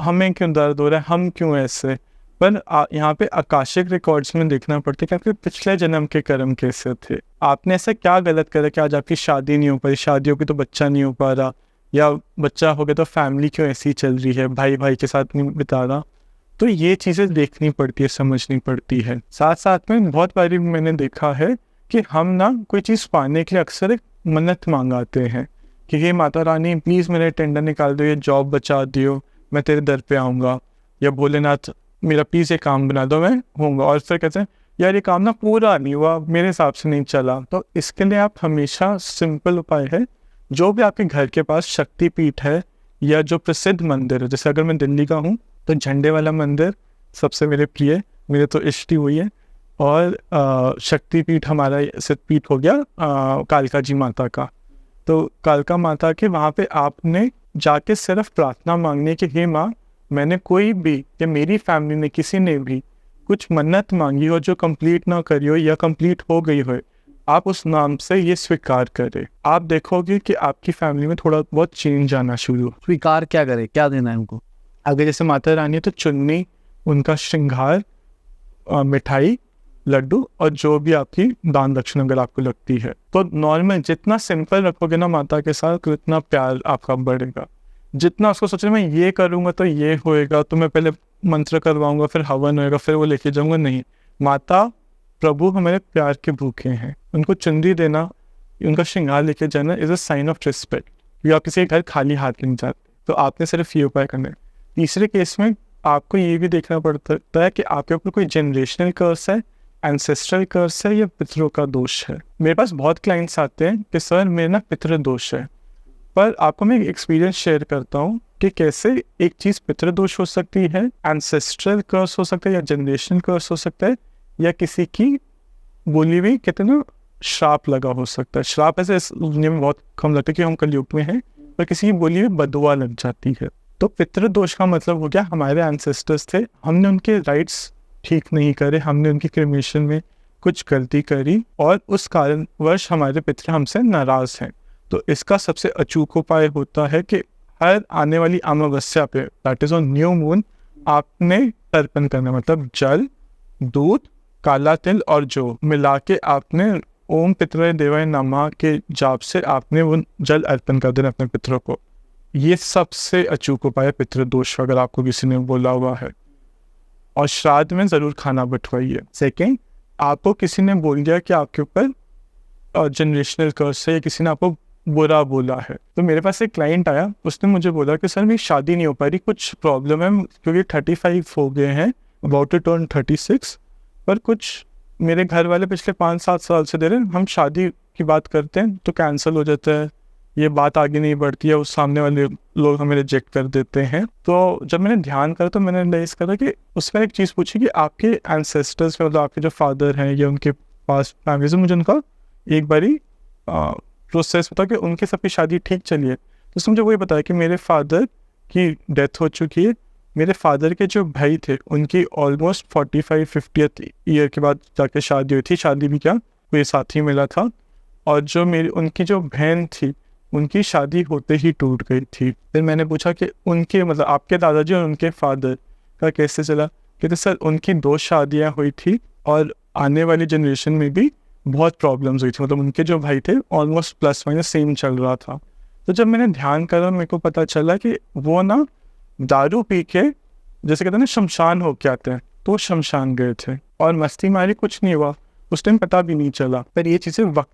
हमें क्यों दर्द हो रहा है, हम क्यों ऐसे, पर यहाँ पे आकाशिक रिकॉर्ड्स में देखना पड़ता है कि आपके पिछले जन्म के कर्म कैसे थे। आपने ऐसा क्या गलत करा कि आज आपकी शादी नहीं हो पा रही, शादी होगी तो बच्चा नहीं हो पा रहा, या बच्चा हो गया तो फैमिली क्यों ऐसी चल रही है, भाई भाई के साथ नहीं बिता रहा। तो ये चीज़ें देखनी पड़ती है, समझनी पड़ती है। साथ साथ में बहुत बारी मैंने देखा है कि हम ना कोई चीज़ पाने के लिए अक्सर एक मन्नत मांगाते हैं कि हे माता रानी प्लीज़ मेरे टेंडर निकाल दो, ये जॉब बचा दियो, मैं तेरे दर पे आऊँगा, या भोलेनाथ मेरा प्लीज़ ये काम बना दो, मैं होऊंगा। और फिर कहते हैं यार ये काम ना पूरा नहीं हुआ, मेरे हिसाब से नहीं चला। तो इसके लिए आप हमेशा सिंपल उपाय है, जो भी आपके घर के पास शक्तिपीठ है या जो प्रसिद्ध मंदिर है, जैसे अगर मैं दिल्ली का हूँ तो झंडे वाला मंदिर सबसे मेरे प्रिय, मेरे तो इष्ट ही हुई है। और शक्तिपीठ हमारा सिद्धपीठ हो गया कालका जी माता का। तो कालका माता के वहाँ पे आपने जाके सिर्फ प्रार्थना मांगने की, हे माँ मैंने कोई भी या मेरी फैमिली ने किसी ने भी कुछ मन्नत मांगी हो जो कंप्लीट ना करी हो या कंप्लीट हो गई हो, आप उस नाम से ये स्वीकार करें। आप देखोगे कि आपकी फैमिली में थोड़ा बहुत चेंज आना शुरू। स्वीकार क्या करे, क्या देना है उनको? अगर जैसे माता रानी तो चुन्नी, उनका श्रृंगार, मिठाई, लड्डू और जो भी आपकी दान दक्षिणा अगर आपको लगती है। तो नॉर्मल जितना सिंपल रखोगे ना माता के साथ, उतना प्यार आपका बढ़ेगा। जितना उसको सोच रहे मैं ये करूँगा तो ये होएगा, तो मैं पहले मंत्र करवाऊंगा, फिर हवन होएगा, फिर वो लेके जाऊंगा, नहीं। माता प्रभु हमारे प्यार के भूखे हैं, उनको चुनरी देना, उनका श्रृंगार लेके जाना is a sign of respect, क्योंकि आप किसी के घर खाली हाथ नहीं जाते, तो आपने सिर्फ ये उपाय करना है। तीसरे केस में आपको ये भी देखना पड़ता है कि आपके ऊपर कोई जनरेशनल कर्स है, एंसेस्ट्रल कर्स है, या पितरों का दोष है। मेरे पास बहुत क्लाइंट्स आते हैं कि सर मेरे ना पितृ दोष है, पर आपको मैं एक एक्सपीरियंस शेयर करता हूँ कि कैसे एक चीज़ पितृ दोष हो सकती है, एंसेस्ट्रल कर्स हो सकता है, या जनरेशनल कर्स हो सकता है, या किसी की बोली हुई कहते हैं ना श्राप लगा हो सकता है। श्राप ऐसे इस दुनिया में बहुत कम लगता है कि हम कलयुग में हैं, पर किसी की बोली हुई बदुआ लग जाती है। तो पितृ दोष का मतलब हो गया हमारे एंसेस्टर्स थे, हमने उनके राइट्स ठीक नहीं करे, हमने उनकी क्रेमेशन में कुछ गलती करी, और उस कारणवश हमारे पितृ हमसे नाराज हैं। तो इसका सबसे अचूक उपाय होता है कि हर आने वाली अमावस्या पे, that is on new moon, आपने तर्पण करना, मतलब जल, दूध, काला तिल और जौ मिला के आपने ओम पितृ देवाय नमः के जाप से आपने वो जल अर्पण कर देना अपने पितरों को। ये सबसे अचूक उपाय है पितृ दोष, अगर आपको किसी ने बोला हुआ है। और श्राद्ध में ज़रूर खाना बंटवाइए। सेकेंड, आपको किसी ने बोल दिया कि आपके ऊपर जनरेशनल कर्स है, या किसी ने आपको बुरा बोला है, तो मेरे पास एक क्लाइंट आया, उसने मुझे बोला कि सर मेरी शादी नहीं हो पा रही, कुछ प्रॉब्लम है, क्योंकि 35 हो गए हैं, अबाउट टू टर्न 36, पर कुछ मेरे घर वाले पिछले 5-7 साल से दे रहे हैं, हम शादी की बात करते हैं तो कैंसिल हो जाता है, ये बात आगे नहीं बढ़ती है, उस सामने वाले लोग हमें रिजेक्ट कर देते हैं। तो जब मैंने ध्यान करा तो मैंने रियलाइज करा कि उसमें एक चीज़ पूछी कि आपके एंसेस्टर्स में, मतलब आपके जो फादर हैं या उनके पास फैमिली से, मुझे उनका एक बारी प्रोसेस बताया कि उनके सबकी शादी ठीक चली है। तो उसने मुझे वही बताया कि मेरे फादर की डेथ हो चुकी है, मेरे फादर के जो भाई थे उनकी ऑलमोस्ट 45-50th ईयर के बाद जाके शादी हुई थी, शादी भी क्या कोई साथी मिला था, और जो मेरी उनकी जो बहन थी उनकी शादी होते ही टूट गई थी। फिर मैंने पूछा कि उनके मतलब आपके दादाजी और उनके फादर का कैसे चला, कहते सर उनकी 2 शादियाँ हुई थी, और आने वाली जनरेशन में भी बहुत प्रॉब्लम्स हुई थी, मतलब उनके जो भाई थे ऑलमोस्ट प्लस माइनस सेम चल रहा था। तो जब मैंने ध्यान करा मेरे को पता चला कि वो ना दारू पी के, जैसे कहते हैं ना शमशान होके आते हैं, तो वो शमशान गए थे और मस्ती मारी, कुछ नहीं हुआ, उस टाइम पता भी नहीं चला, पर ये चीज़ें वक्त,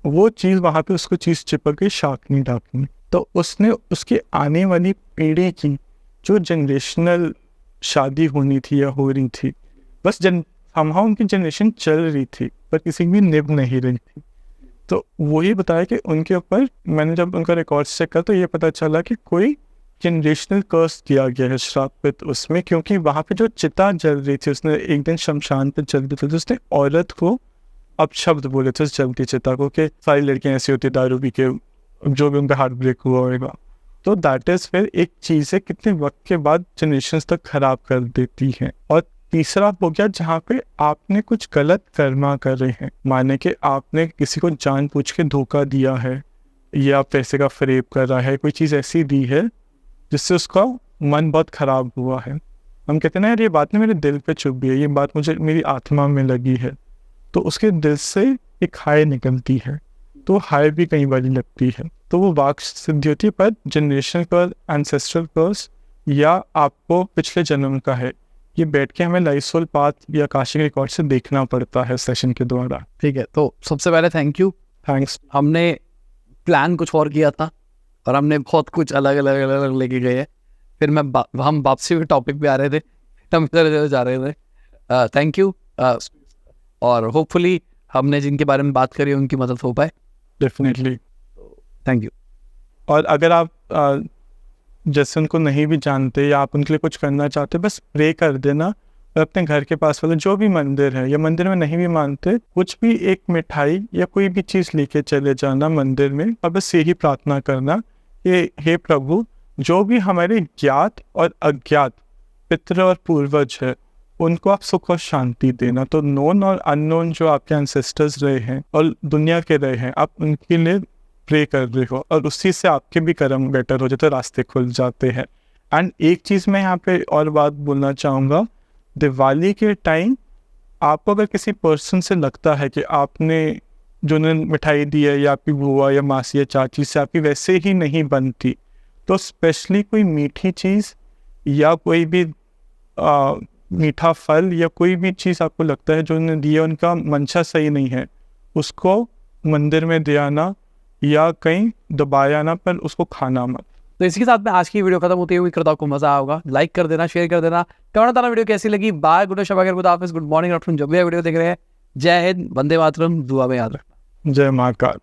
वो चीज़ वहाँ पे उसको चीज़ चिपक गई, शाकनी डाकनी। तो उसने उसकी आने वाली पीढ़ी की जो जनरेशनल शादी होनी थी या हो रही थी, बस somehow उनकी जनरेशन चल रही थी पर किसी भी निभ नहीं रही थी। तो वही बताया कि उनके ऊपर, मैंने जब उनका रिकॉर्ड चेक करा तो ये पता चला कि कोई जनरेशनल कर्स दिया गया है श्रापित उसमें, क्योंकि वहाँ पे जो चिता जल रही थी, उसने एक दिन शमशान पे जल रही थी, तो उसने औरत को अपशब्द बोले थे उस जलती चिता को कि सारी लड़कियाँ ऐसी होती दारू पी के, जो भी उनका हार्ट ब्रेक हुआ होगा। तो दैट इज़ फिर एक चीज़ है कितने वक्त के बाद जनरेशन्स तक खराब कर देती है। और तीसरा हो गया जहाँ पे आपने कुछ गलत कर्मा कर रहे हैं, माने कि आपने किसी को जानबूझ के धोखा दिया है, या पैसे का फरेब कर रहा है, कोई चीज़ ऐसी दी है जिससे उसका मन बहुत ख़राब हुआ है। हम कहते हैं ना यार ये बात ना मेरे दिल पे चुभ गई है, ये बात मुझे मेरी आत्मा में लगी है, तो उसके दिल से एक हाय निकलती है, तो हाय भी कई बार लगती है, तो वो वाक सिद्धि होती है। पर जनरेशन पर एंसेस्ट्रल कर्स या आपको पिछले जन्म का है, ये बैठ के हमें लाइसोल पाथ या आकाशिक रिकॉर्ड से देखना पड़ता है सेशन के द्वारा। ठीक है, तो सबसे पहले थैंक यू। थैंक्स। हमने प्लान कुछ और किया था और हमने बहुत कुछ अलग अलग लेके गए हैं, फिर हम वापसी के टॉपिक पे आ रहे थे, हम इधर जा रहे थे। थैंक यू, और होपफुली हमने जिनके बारे में बात करी उनकी मदद हो पाए। Definitely, thank you. और अगर आप जैसे उनको नहीं भी जानते या आप उनके लिए कुछ करना चाहते, बस प्रे कर देना, और अपने घर के पास वाले जो भी मंदिर है, या मंदिर में नहीं भी मानते, कुछ भी एक मिठाई या कोई भी चीज़ लेके चले जाना मंदिर में, और बस यही प्रार्थना करना कि हे प्रभु, जो भी हमारे ज्ञात और अज्ञात पितृ और पूर्वज है उनको आप सुख और शांति देना। तो नोन और अननोन जो आपके एंसेस्टर्स रहे हैं और दुनिया के रहे हैं, आप उनके लिए प्रे कर रहे हो, और उसी से आपके भी कर्म बेटर हो जाते, रास्ते खुल जाते हैं। एंड एक चीज़ मैं यहाँ पे और बात बोलना चाहूँगा, दिवाली के टाइम आपको अगर किसी पर्सन से लगता है कि आपने जो उन्होंने मिठाई दी है, या आपकी बुआ या मासी या चाची से आपकी वैसे ही नहीं बनती, तो स्पेशली कोई मीठी चीज़ या कोई भी मीठा फल या कोई भी चीज़ आपको लगता है जो उन्होंने दिया, उनका मंशा सही नहीं है, उसको मंदिर में दे आना या कहीं दबाया आना, पर उसको खाना मत। तो इसी के साथ में आज की वीडियो खत्म होती है। उम्मीद करता हूं आपको मजा आया होगा। लाइक कर देना, शेयर कर देना, कमेंट बताना वीडियो कैसी लगी। बाय, गुड शब, good office, good morning, afternoon, जब भी वीडियो देख रहे हैं। जय हिंद, वंदे मातरम, दुआ में याद रखना। जय महाकाल।